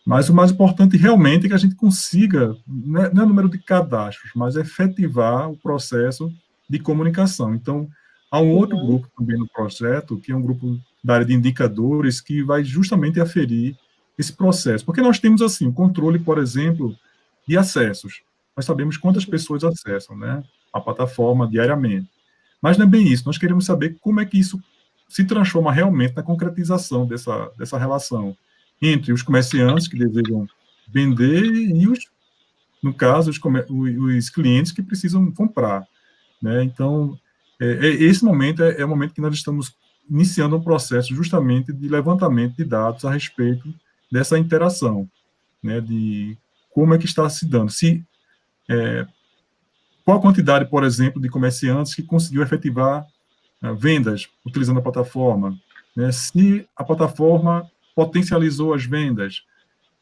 Mas o mais importante realmente é que a gente consiga, não é o número de cadastros, mas efetivar o processo de comunicação. Então, há um outro Uhum. grupo também no projeto, que é um grupo da área de indicadores, que vai justamente aferir esse processo. Porque nós temos, assim, o controle, por exemplo, de acessos. Nós sabemos quantas pessoas acessam, né, a plataforma diariamente. Mas não é bem isso. Nós queremos saber como é que isso se transforma realmente na concretização dessa relação entre os comerciantes que desejam vender e no caso, os clientes que precisam comprar, né? Então, esse momento é o momento que nós estamos iniciando um processo justamente de levantamento de dados a respeito dessa interação, né? De como é que está se dando, qual a quantidade, por exemplo, de comerciantes que conseguiu efetivar vendas utilizando a plataforma, né? Se a plataforma potencializou as vendas.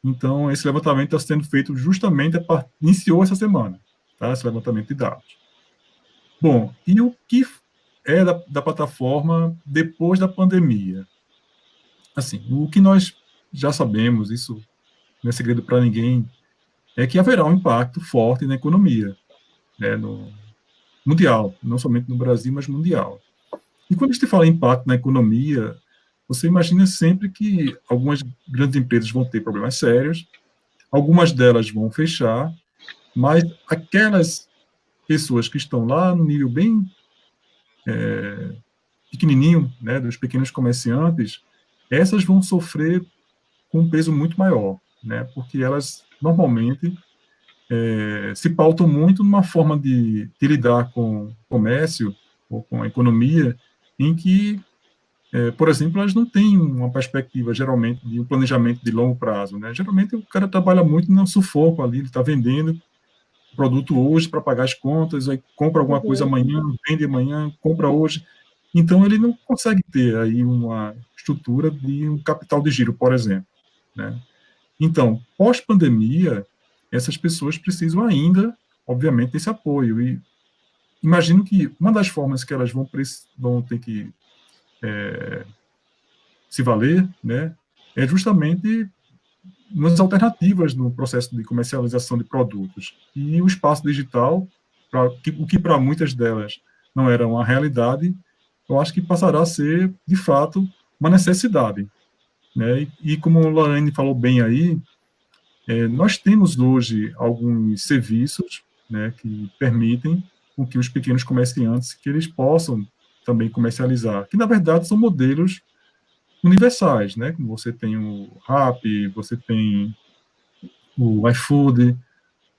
Então, esse levantamento está sendo feito justamente, iniciou essa semana, tá? Esse levantamento de dados. Bom, e o que é da plataforma depois da pandemia? Assim, o que nós já sabemos, isso não é segredo para ninguém, é que haverá um impacto forte na economia, né, no mundial, não somente no Brasil, mas mundial. E quando a gente fala em impacto na economia, você imagina sempre que algumas grandes empresas vão ter problemas sérios, algumas delas vão fechar, mas aquelas pessoas que estão lá no nível bem pequenininho, né, dos pequenos comerciantes, essas vão sofrer com um peso muito maior, né, porque elas normalmente se pautam muito numa forma de lidar com o comércio ou com a economia, em que, por exemplo, elas não têm uma perspectiva, geralmente, de um planejamento de longo prazo, né? Geralmente o cara trabalha muito no sufoco ali, ele está vendendo produto hoje para pagar as contas, aí compra alguma coisa Uhum. amanhã, vende amanhã, compra hoje. Então, ele não consegue ter aí uma estrutura de um capital de giro, por exemplo, né? Então, pós-pandemia, essas pessoas precisam ainda, obviamente, desse apoio. E imagino que uma das formas que elas vão ter que se valer, né, é justamente nas alternativas no processo de comercialização de produtos. E o espaço digital, o que para muitas delas não era uma realidade, eu acho que passará a ser, de fato, uma necessidade. Né? E como a Lorraine falou bem aí, nós temos hoje alguns serviços, né, que permitem com que os pequenos comerciantes que eles possam também comercializar, que na verdade são modelos universais, né? Como você tem o Rappi, você tem o iFood,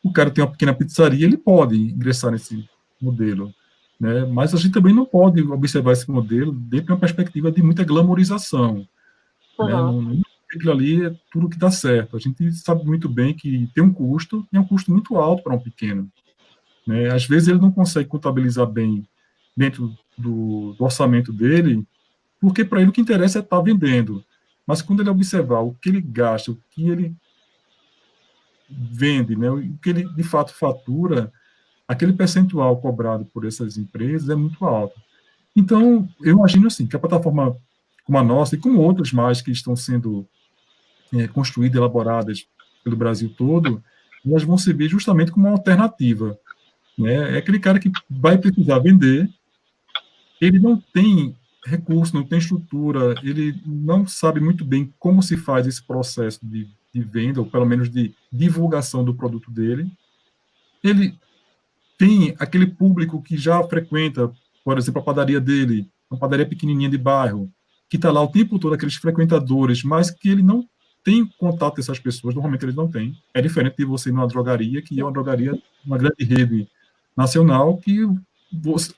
o cara tem uma pequena pizzaria, ele pode ingressar nesse modelo, né? Mas a gente também não pode observar esse modelo dentro de uma perspectiva de muita glamorização, né? Uhum. Não, aquilo ali é tudo que dá certo. A gente sabe muito bem que tem um custo, e é um custo muito alto para um pequeno, né? Às vezes ele não consegue contabilizar bem dentro do orçamento dele, porque para ele o que interessa é estar vendendo. Mas quando ele observar o que ele gasta, o que ele vende, né, o que ele de fato fatura, aquele percentual cobrado por essas empresas é muito alto. Então, eu imagino assim, que a plataforma como a nossa e como outras mais que estão sendo construídas, elaboradas pelo Brasil todo, elas vão servir justamente como uma alternativa. Né? É aquele cara que vai precisar vender, ele não tem recurso, não tem estrutura, ele não sabe muito bem como se faz esse processo de venda, ou pelo menos de divulgação do produto dele. Ele tem aquele público que já frequenta, por exemplo, a padaria dele, uma padaria pequenininha de bairro, que está lá o tempo todo, aqueles frequentadores, mas que ele não tem contato com essas pessoas, normalmente eles não têm. É diferente de você ir numa drogaria, que é uma drogaria, uma grande rede nacional, que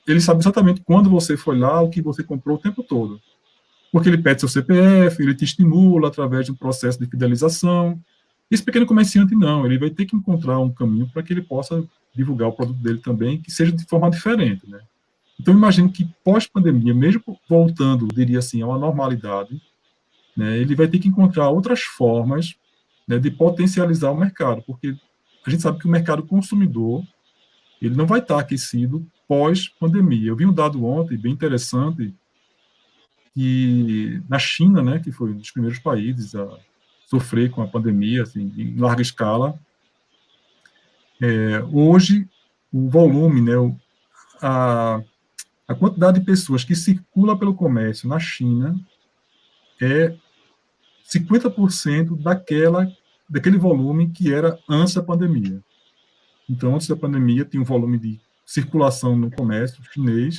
ele sabe exatamente quando você foi lá, o que você comprou o tempo todo. Porque ele pede seu CPF, ele te estimula através de um processo de fidelização. Esse pequeno comerciante não, ele vai ter que encontrar um caminho para que ele possa divulgar o produto dele também, que seja de forma diferente, né? Então, imagino que pós-pandemia, mesmo voltando, diria assim, a uma normalidade, né, ele vai ter que encontrar outras formas, né, de potencializar o mercado, porque a gente sabe que o mercado consumidor ele não vai estar aquecido pós-pandemia. Eu vi um dado ontem bem interessante que na China, né, que foi um dos primeiros países a sofrer com a pandemia, assim, em larga escala, hoje o volume, né, a quantidade de pessoas que circula pelo comércio na China é 50% daquele volume que era antes da pandemia. Então, antes da pandemia, tinha um volume de circulação no comércio chinês.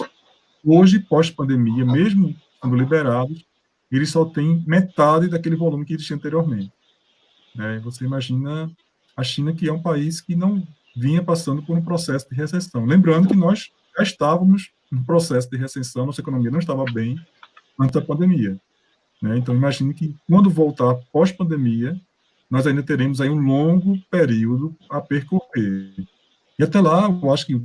Hoje, pós-pandemia, mesmo sendo liberados, eles só têm metade daquele volume que existia anteriormente. Né? Você imagina a China, que é um país que não vinha passando por um processo de recessão. Lembrando que nós já estávamos no processo de recessão, nossa economia não estava bem antes da pandemia. Né? Então, imagine que quando voltar pós-pandemia, nós ainda teremos aí um longo período a percorrer. E até lá, eu acho que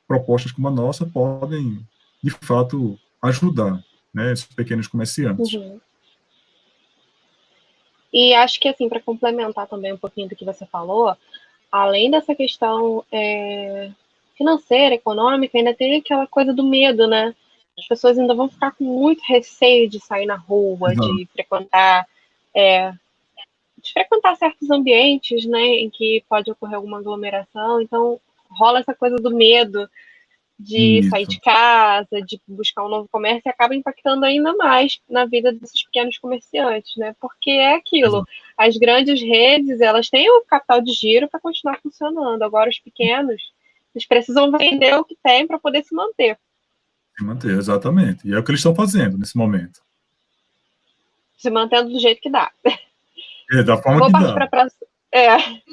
propostas como a nossa podem, de fato, ajudar, né, esses pequenos comerciantes. Uhum. E acho que, assim, para complementar também um pouquinho do que você falou, além dessa questão financeira, econômica, ainda tem aquela coisa do medo, né? As pessoas ainda vão ficar com muito receio de sair na rua, Exato. de frequentar certos ambientes, né, em que pode ocorrer alguma aglomeração. Então, rola essa coisa do medo de sair Isso. de casa, de buscar um novo comércio, e acaba impactando ainda mais na vida desses pequenos comerciantes, né? Porque é aquilo, Exato. as grandes redes, elas têm o capital de giro para continuar funcionando. Agora, os pequenos, eles precisam vender o que tem para poder se manter. Se manter, exatamente. E é o que eles estão fazendo nesse momento. Se mantendo do jeito que dá. Da forma Vou que partir dá. para a próxima.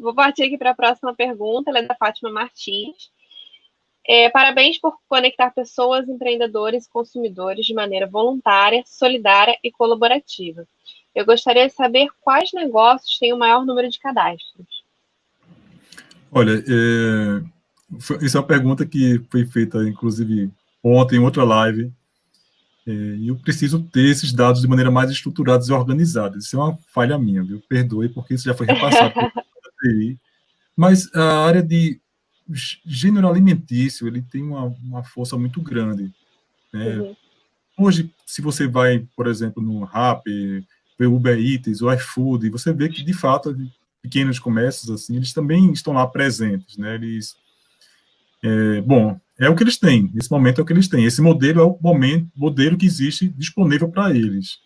Vou partir aqui para a próxima pergunta, ela é da Fátima Martins. Parabéns por conectar pessoas, empreendedores e consumidores de maneira voluntária, solidária e colaborativa. Eu gostaria de saber quais negócios têm o maior número de cadastros. Olha, isso é uma pergunta que foi feita, inclusive, ontem em outra live, e eu preciso ter esses dados de maneira mais estruturada e organizada. Isso é uma falha minha, viu? Perdoe, porque isso já foi repassado pelo TI, Mas a área de gênero alimentício, ele tem uma força muito grande, né? Uhum. Hoje, se você vai, por exemplo, no Rappi, o Uber Eats, o iFood, você vê que, de fato, pequenos comércios, assim, eles também estão lá presentes, né? Eles, bom, é o que eles têm, nesse momento é o que eles têm. Esse modelo é o modelo que existe disponível para eles,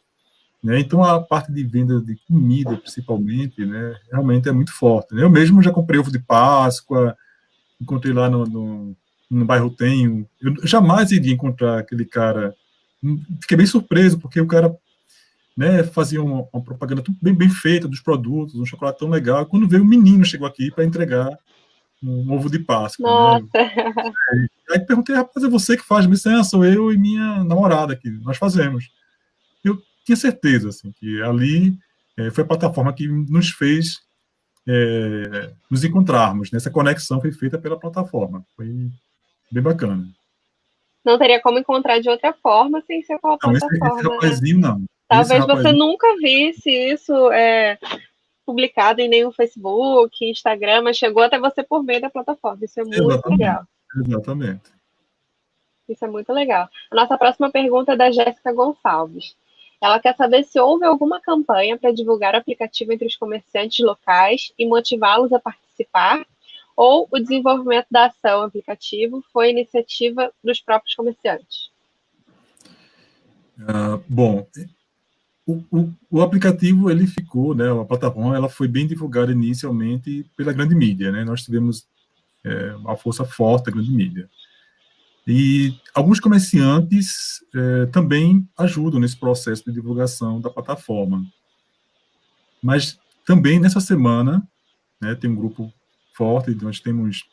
né? Então, a parte de venda de comida, principalmente, né, realmente é muito forte, né? Eu mesmo já comprei ovo de Páscoa, encontrei lá no bairro Tenho. Eu jamais iria encontrar aquele cara. Fiquei bem surpreso, porque o cara, né, fazia uma propaganda tudo bem feita dos produtos, um chocolate tão legal. Quando veio um menino, chegou aqui para entregar um ovo de Páscoa, né? Nossa, Aí perguntei, rapaz, é você que faz? Me disse, sou eu e minha namorada aqui, nós fazemos. Eu tinha certeza, assim, que ali foi a plataforma que nos fez nos encontrarmos, né? Essa conexão foi feita pela plataforma. Foi bem bacana. não teria como encontrar de outra forma sem ser pela Não, esse plataforma, né? rapazinho não. Esse Talvez você rapazinho, nunca visse isso publicado em nenhum Facebook, Instagram, mas chegou até você por meio da plataforma. Isso é muito exatamente. legal. Exatamente. Isso é muito legal. A nossa próxima pergunta é da Jéssica Gonçalves. Ela quer saber se houve alguma campanha para divulgar o aplicativo entre os comerciantes locais e motivá-los a participar, ou o desenvolvimento da ação aplicativo foi iniciativa dos próprios comerciantes. Bom, o aplicativo, ele ficou, né, a plataforma, ela foi bem divulgada inicialmente pela grande mídia, né? Nós tivemos uma força forte da grande mídia. E alguns comerciantes também ajudam nesse processo de divulgação da plataforma. Mas também nessa semana, né, tem um grupo forte, nós temos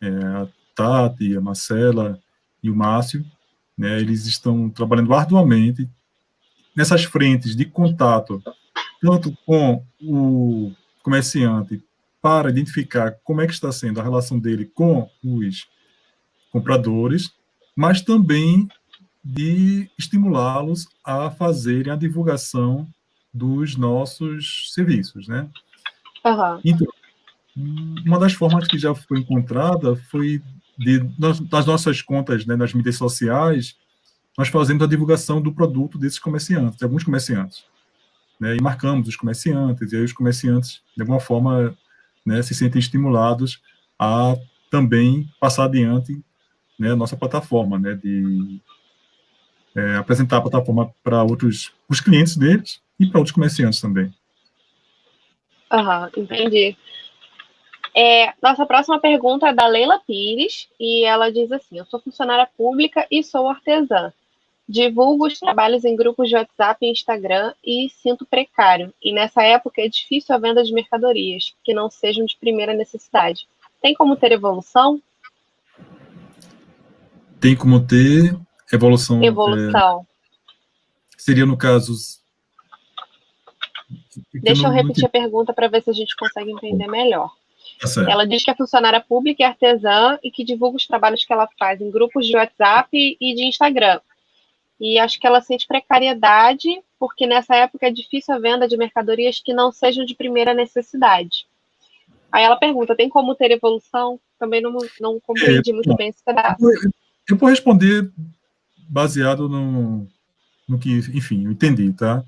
a Tati, a Marcela e o Márcio, né, eles estão trabalhando arduamente nessas frentes de contato, tanto com o comerciante, para identificar como é que está sendo a relação dele com os compradores, mas também de estimulá-los a fazerem a divulgação dos nossos serviços, né? Uhum. Então, uma das formas que já foi encontrada foi das nossas contas, né, nas mídias sociais, nós fazemos a divulgação do produto desses comerciantes, de alguns comerciantes, né, e marcamos os comerciantes, e aí os comerciantes, de alguma forma, né, se sentem estimulados a também passar adiante, né, a nossa plataforma, né, de apresentar a plataforma para os clientes deles e para outros comerciantes também. Uhum, entendi. Nossa próxima pergunta é da Leila Pires, e ela diz assim: eu sou funcionária pública e sou artesã. Divulgo os trabalhos em grupos de WhatsApp e Instagram e sinto precário. E nessa época é difícil a venda de mercadorias que não sejam de primeira necessidade. Tem como ter evolução? Tem como ter evolução, Evolução. seria no caso... que eu Deixa eu não repetir entendi. a pergunta para ver se a gente consegue entender melhor. Tá certo. Ela diz que é funcionária pública e artesã e que divulga os trabalhos que ela faz em grupos de WhatsApp e de Instagram. E acho que ela sente precariedade, porque nessa época é difícil a venda de mercadorias que não sejam de primeira necessidade. Aí ela pergunta, tem como ter evolução? Também não compreendi muito bem esse pedaço. Eu vou responder baseado no que, enfim, eu entendi, tá?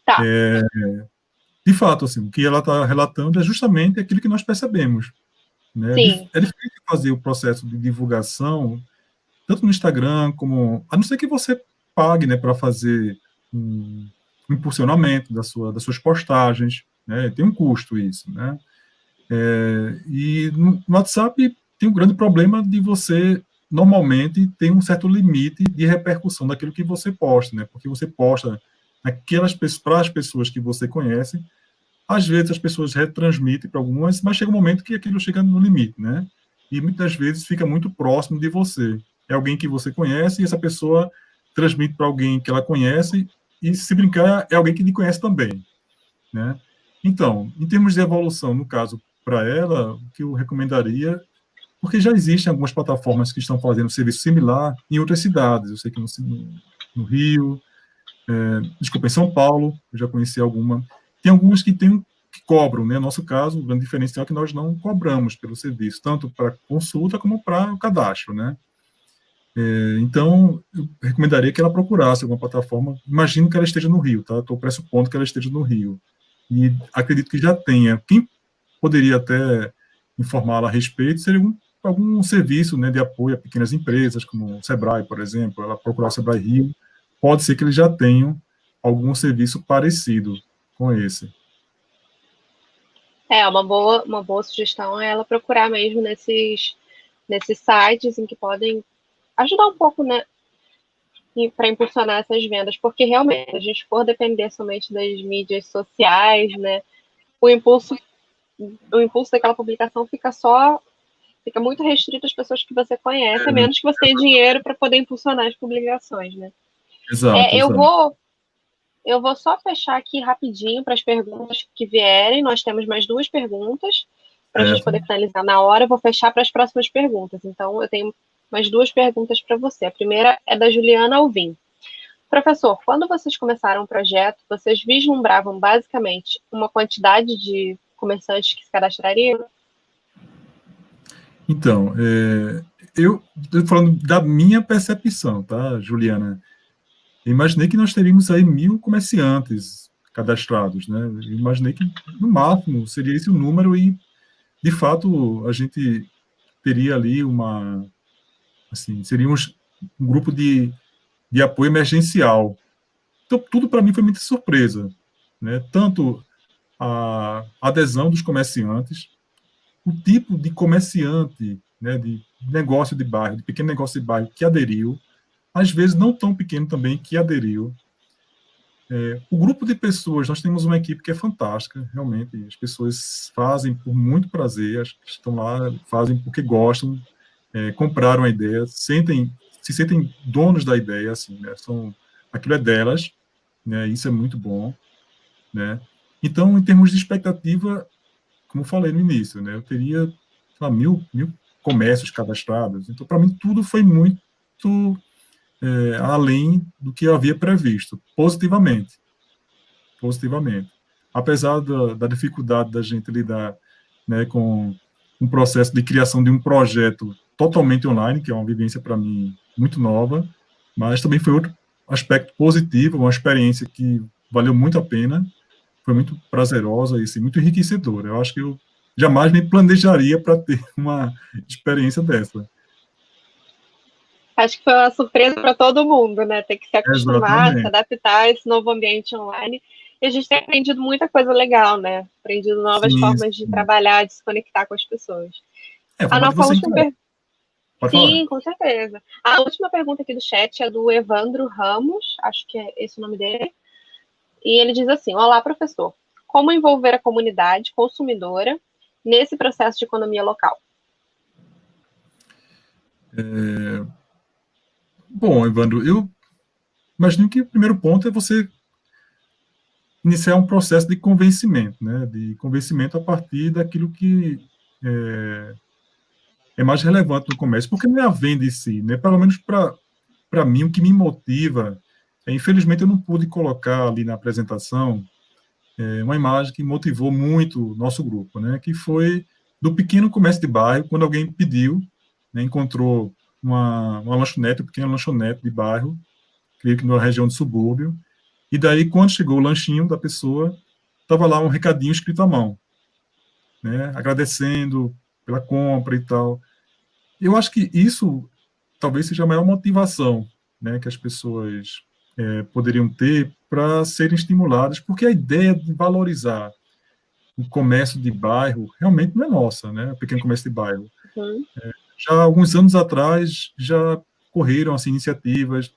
Tá. De fato, assim, o que ela está relatando é justamente aquilo que nós percebemos, né? Sim. É difícil fazer o processo de divulgação, tanto no Instagram como... A não ser que você pague, né, para fazer um impulsionamento das suas postagens, né? Tem um custo isso, né? E no WhatsApp tem um grande problema de você, normalmente, tem um certo limite de repercussão daquilo que você posta, né? Porque você posta para as pessoas que você conhece, às vezes as pessoas retransmitem para algumas, mas chega um momento que aquilo chega no limite, né? E muitas vezes fica muito próximo de você. É alguém que você conhece e essa pessoa transmite para alguém que ela conhece e, se brincar, é alguém que lhe conhece também, né? Então, em termos de evolução, no caso, para ela, o que eu recomendaria, porque já existem algumas plataformas que estão fazendo serviço similar em outras cidades. Eu sei que no Rio, desculpa, em São Paulo, eu já conheci alguma. Tem algumas que que cobram, né? No nosso caso, o grande diferencial é que nós não cobramos pelo serviço, tanto para consulta como para o cadastro, né? Então, eu recomendaria que ela procurasse alguma plataforma. Imagino que ela esteja no Rio, tá? Estou pressupondo que ela esteja no Rio. E acredito que já tenha. Quem poderia até informá-la a respeito seria algum serviço, né, de apoio a pequenas empresas, como o Sebrae, por exemplo. Ela procurar o Sebrae Rio. Pode ser que eles já tenham algum serviço parecido com esse. Uma boa sugestão é ela procurar mesmo nesses sites em que podem ajudar um pouco, né, para impulsionar essas vendas, porque realmente, se a gente for depender somente das mídias sociais, né, o impulso, o impulso daquela publicação fica muito restrito às pessoas que você conhece, a menos que você tenha dinheiro para poder impulsionar as publicações, né? Exato, Eu exato. vou só fechar aqui rapidinho para as perguntas que vierem. Nós temos mais duas perguntas para a gente Certo. poder finalizar na hora. Eu vou fechar para as próximas perguntas. Então, eu tenho mais duas perguntas para você. A primeira é da Juliana Alvim. Professor, quando vocês começaram o projeto, vocês vislumbravam basicamente uma quantidade de comerciantes que se cadastrariam? Então, eu estou falando da minha percepção, tá, Juliana? Eu imaginei que nós teríamos aí 1.000 comerciantes cadastrados, né? Eu imaginei que, no máximo, seria esse o número e, de fato, a gente teria ali seríamos um grupo de apoio emergencial. Então, tudo para mim foi muita surpresa, né? Tanto a adesão dos comerciantes, o tipo de comerciante, né, de negócio de bairro, de pequeno negócio de bairro que aderiu, às vezes não tão pequeno também que aderiu. O grupo de pessoas, nós temos uma equipe que é fantástica, realmente, as pessoas fazem por muito prazer, estão lá, fazem porque gostam, compraram a ideia, se sentem donos da ideia, assim, né, aquilo é delas, né, isso é muito bom, né. Então, em termos de expectativa, como eu falei no início, né, eu teria, sei lá, 1.000 comércios cadastrados. Então, para mim, tudo foi muito além do que eu havia previsto, positivamente. Positivamente. Apesar da dificuldade da gente lidar, né, com um processo de criação de um projeto totalmente online, que é uma vivência para mim muito nova, mas também foi outro aspecto positivo, uma experiência que valeu muito a pena, foi muito prazerosa e assim, muito enriquecedora. Eu acho que eu jamais me planejaria para ter uma experiência dessa. Acho que foi uma surpresa para todo mundo, né? Ter que se acostumar, se Exatamente. adaptar a esse novo ambiente online. E a gente tem aprendido muita coisa legal, né? Aprendido novas Sim, formas de sim. trabalhar, de se conectar com as pessoas. É a A forma de nossa você última encarar. pergunta. Pode falar. Sim, com certeza. A última pergunta aqui do chat é do Evandro Ramos, acho que é esse o nome dele. E ele diz assim: Olá, professor. Como envolver a comunidade consumidora nesse processo de economia local? Bom, Evandro, eu imagino que o primeiro ponto é você iniciar um processo de convencimento, né? De convencimento a partir daquilo que é mais relevante no comércio, porque não é a venda em si, né? Pelo menos para mim, o que me motiva, infelizmente eu não pude colocar ali na apresentação uma imagem que motivou muito o nosso grupo, né? Que foi do pequeno comércio de bairro, quando alguém pediu, né, encontrou uma lanchonete, uma pequena lanchonete de bairro, creio que na região de subúrbio, e daí, quando chegou o lanchinho da pessoa, estava lá um recadinho escrito à mão, né, agradecendo pela compra e tal. Eu acho que isso talvez seja a maior motivação, né, que as pessoas poderiam ter para serem estimuladas, porque a ideia de valorizar o comércio de bairro realmente não é nossa, né, o pequeno comércio de bairro. Uhum. Já há alguns anos atrás, já correram assim, iniciativas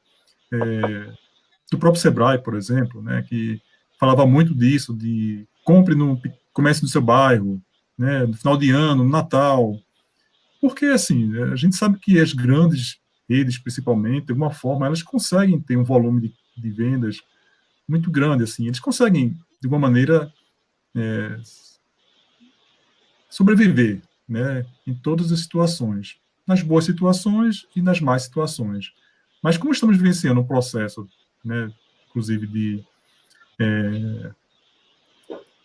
do próprio Sebrae, por exemplo, né, que falava muito disso, de compre no comércio do seu bairro, né, no final de ano, no Natal, porque, assim, a gente sabe que as grandes redes, principalmente, de alguma forma, elas conseguem ter um volume de vendas muito grande, assim, eles conseguem, de alguma maneira, sobreviver, né, em todas as situações, nas boas situações e nas más situações. Mas como estamos vivenciando um processo, né, inclusive de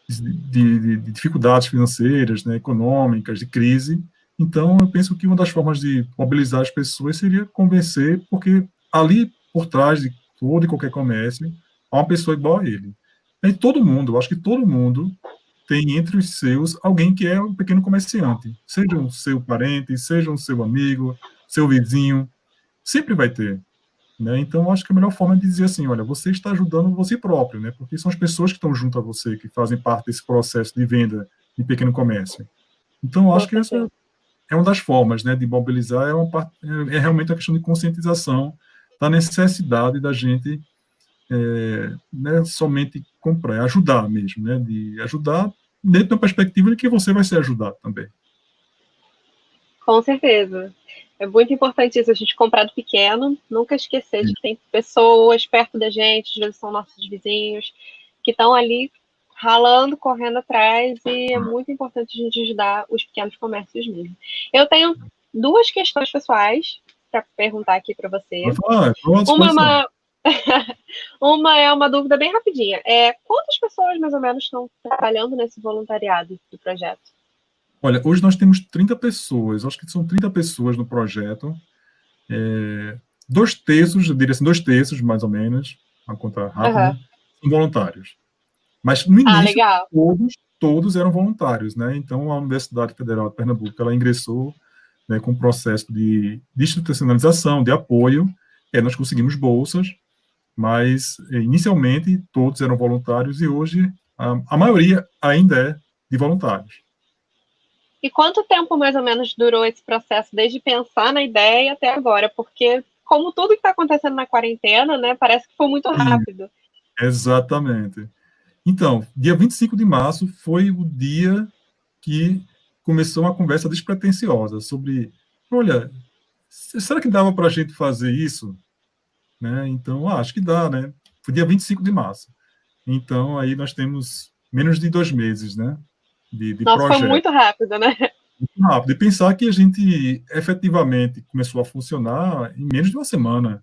de dificuldades financeiras, né, econômicas, de crise. Então, eu penso que uma das formas de mobilizar as pessoas seria convencer, porque ali por trás de todo e qualquer comércio há uma pessoa igual a ele. E todo mundo, eu acho que todo mundo tem entre os seus alguém que é um pequeno comerciante, seja um seu parente, seja um seu amigo, seu vizinho, sempre vai ter. Né? Então, acho que a melhor forma é dizer assim, olha, você está ajudando você próprio, né? Porque são as pessoas que estão junto a você, que fazem parte desse processo de venda de pequeno comércio. Então, Com acho que essa certeza. é uma das formas, né, de mobilizar, é realmente a questão de conscientização da necessidade da gente né, somente comprar, ajudar mesmo, né, de ajudar dentro da perspectiva de que você vai ser ajudado também. Com certeza. É muito importante isso, a gente comprar do pequeno, nunca esquecer de que tem pessoas perto da gente, às vezes são nossos vizinhos, que estão ali ralando, correndo atrás, e é muito importante a gente ajudar os pequenos comércios mesmo. Eu tenho duas questões pessoais para perguntar aqui para Vai você. falar, estou à Uma é disposição. uma, uma é uma dúvida bem rapidinha. Quantas pessoas mais ou menos estão trabalhando nesse voluntariado do projeto? Olha, hoje nós temos 30 pessoas, acho que são 30 pessoas no projeto, 2 terços, eu diria assim, 2 terços, mais ou menos, uma conta Uhum. rápida, são voluntários. Mas no Ah, início, legal. todos eram voluntários, né? Então a Universidade Federal de Pernambuco, ela ingressou, né, com um processo de institucionalização, de apoio, e aí nós conseguimos bolsas, mas inicialmente todos eram voluntários e hoje a maioria ainda é de voluntários. E quanto tempo mais ou menos durou esse processo, desde pensar na ideia até agora? Porque, como tudo que está acontecendo na quarentena, né, parece que foi muito E, rápido. exatamente. Então, dia 25 de março foi o dia que começou uma conversa despretensiosa sobre, olha, será que dava para a gente fazer isso? Né? Então, acho que dá, né? Foi dia 25 de março. Então, aí nós temos menos de 2 meses, né? De Nossa, foi projeto. muito rápido, né? Muito rápido. E pensar que a gente efetivamente começou a funcionar em menos de uma semana.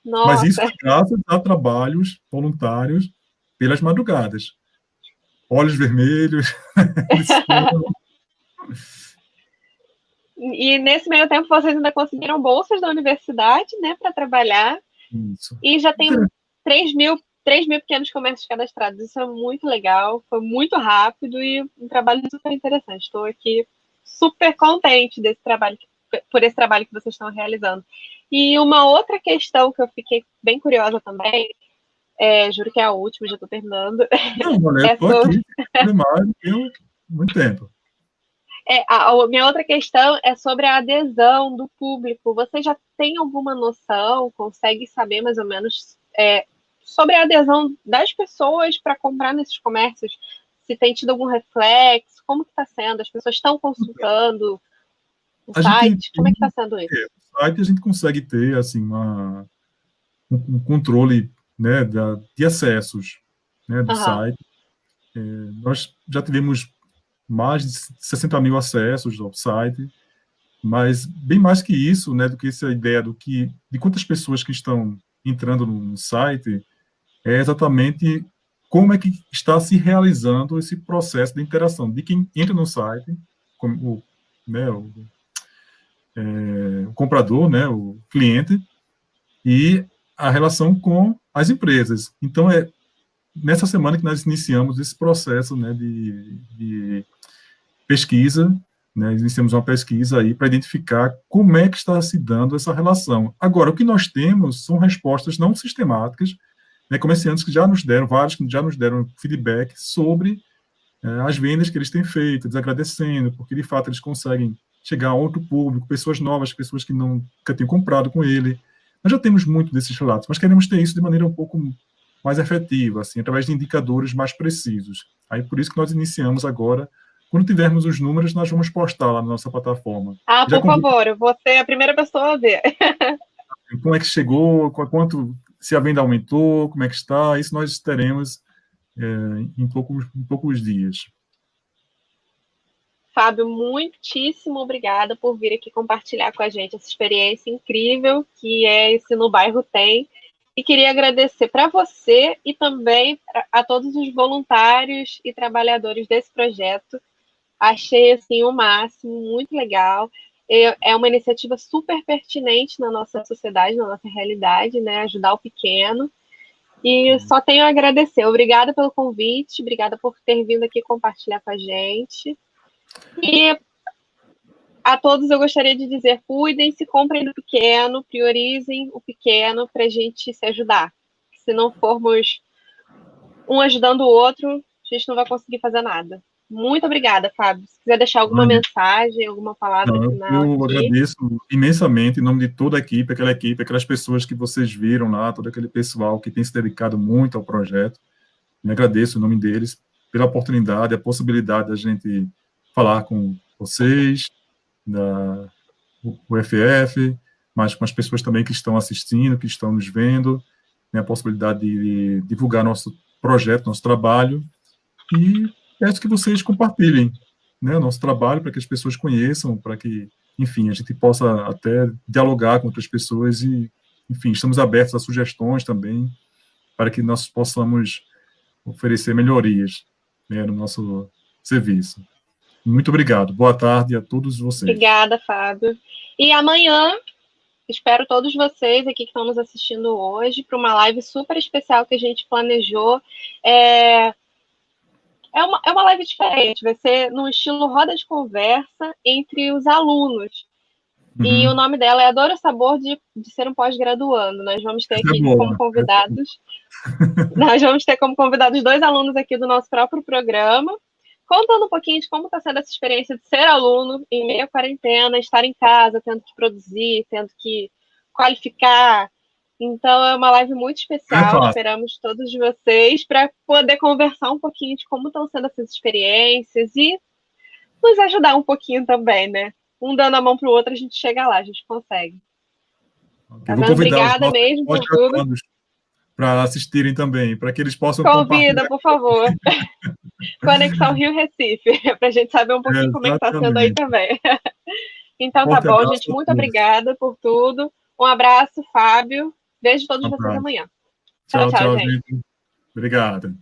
Mas isso Nossa. foi graças a trabalhos voluntários pelas madrugadas. Olhos vermelhos, de sono. E nesse meio tempo vocês ainda conseguiram bolsas da universidade, né, para trabalhar. Isso. E já tem 3 mil pequenos comércios cadastrados. Isso é muito legal, foi muito rápido e um trabalho super interessante. Estou aqui super contente desse trabalho, por esse trabalho que vocês estão realizando. E uma outra questão que eu fiquei bem curiosa também, juro que é a última, já estou terminando, Não, olha, eu é estou sobre, aqui demais, tenho muito tempo. a minha outra questão é sobre a adesão do público. Você já tem alguma noção, consegue saber mais ou menos sobre a adesão das pessoas para comprar nesses comércios? Se tem tido algum reflexo, como que está sendo? As pessoas estão consultando o A gente site? Como é tem, que está sendo isso? no site a gente consegue ter assim um controle, né, de acessos, né, do Aham. site. Nós já tivemos mais de 60 mil acessos ao site, mas bem mais que isso, né, do que essa ideia de quantas pessoas que estão entrando no site, é exatamente como é que está se realizando esse processo de interação de quem entra no site, como né, o comprador, né, o cliente, e a relação com as empresas. Então, é nessa semana que nós iniciamos esse processo, né, de pesquisa, né, iniciamos uma pesquisa aí para identificar como é que está se dando essa relação. Agora, o que nós temos são respostas não sistemáticas, né, comerciantes que já nos deram, vários que já nos deram feedback sobre as vendas que eles têm feito, eles agradecendo, porque de fato eles conseguem chegar a outro público, pessoas novas, pessoas que nunca tinham comprado com ele. Nós já temos muito desses relatos, mas queremos ter isso de maneira um pouco mais efetiva, assim, através de indicadores mais precisos. Aí por isso que nós iniciamos agora. Quando tivermos os números, nós vamos postar lá na nossa plataforma. Ah, Já por convido, favor, eu vou ser a primeira pessoa a ver. como é que chegou, quanto, se a venda aumentou, como é que está, isso nós teremos em poucos dias. Fábio, muitíssimo obrigada por vir aqui compartilhar com a gente essa experiência incrível que esse No Bairro tem. E queria agradecer para você e também a todos os voluntários e trabalhadores desse projeto. Achei, assim, o máximo, muito legal. É uma iniciativa super pertinente na nossa sociedade, na nossa realidade, né? Ajudar o pequeno. E só tenho a agradecer. Obrigada pelo convite, obrigada por ter vindo aqui compartilhar com a gente. E a todos eu gostaria de dizer, cuidem-se, comprem do pequeno, priorizem o pequeno para a gente se ajudar. Se não formos um ajudando o outro, a gente não vai conseguir fazer nada. Muito obrigada, Fábio. Se quiser deixar alguma mensagem, alguma palavra final eu aqui. agradeço imensamente em nome de toda a equipe, aquelas pessoas que vocês viram lá, todo aquele pessoal que tem se dedicado muito ao projeto. Me agradeço em nome deles pela oportunidade, a possibilidade da gente falar com vocês, da UFF, mas com as pessoas também que estão assistindo, que estão nos vendo, né, a possibilidade de divulgar nosso projeto, nosso trabalho, e peço que vocês compartilhem, né, o nosso trabalho para que as pessoas conheçam, para que, enfim, a gente possa até dialogar com outras pessoas e, enfim, estamos abertos a sugestões também, para que nós possamos oferecer melhorias, né, no nosso serviço. Muito obrigado. Boa tarde a todos vocês. Obrigada, Fábio. E amanhã, espero todos vocês aqui que estão nos assistindo hoje para uma live super especial que a gente planejou. É uma live diferente, vai ser no estilo roda de conversa entre os alunos. E o nome dela é Adoro o Sabor de Ser um Pós-Graduando. Nós vamos ter aqui como convidados... Nós vamos ter como convidados 2 alunos aqui do nosso próprio programa, contando um pouquinho de como está sendo essa experiência de ser aluno em meio à quarentena, estar em casa, tendo que produzir, tendo que qualificar. Então, é uma live muito especial. Esperamos todos vocês para poder conversar um pouquinho de como estão sendo essas experiências e nos ajudar um pouquinho também, né? Um dando a mão para o outro, a gente chega lá, a gente consegue. Tá vendo? Obrigada mesmo por tudo. Para assistirem também, para que eles possam Convida, por favor. Conexão Rio-Recife, para a gente saber um pouquinho como é que está sendo aí também. Então tá bom, gente. Muito obrigada por tudo. Um abraço, Fábio. Vejo todos vocês amanhã. Tchau, gente. Obrigado.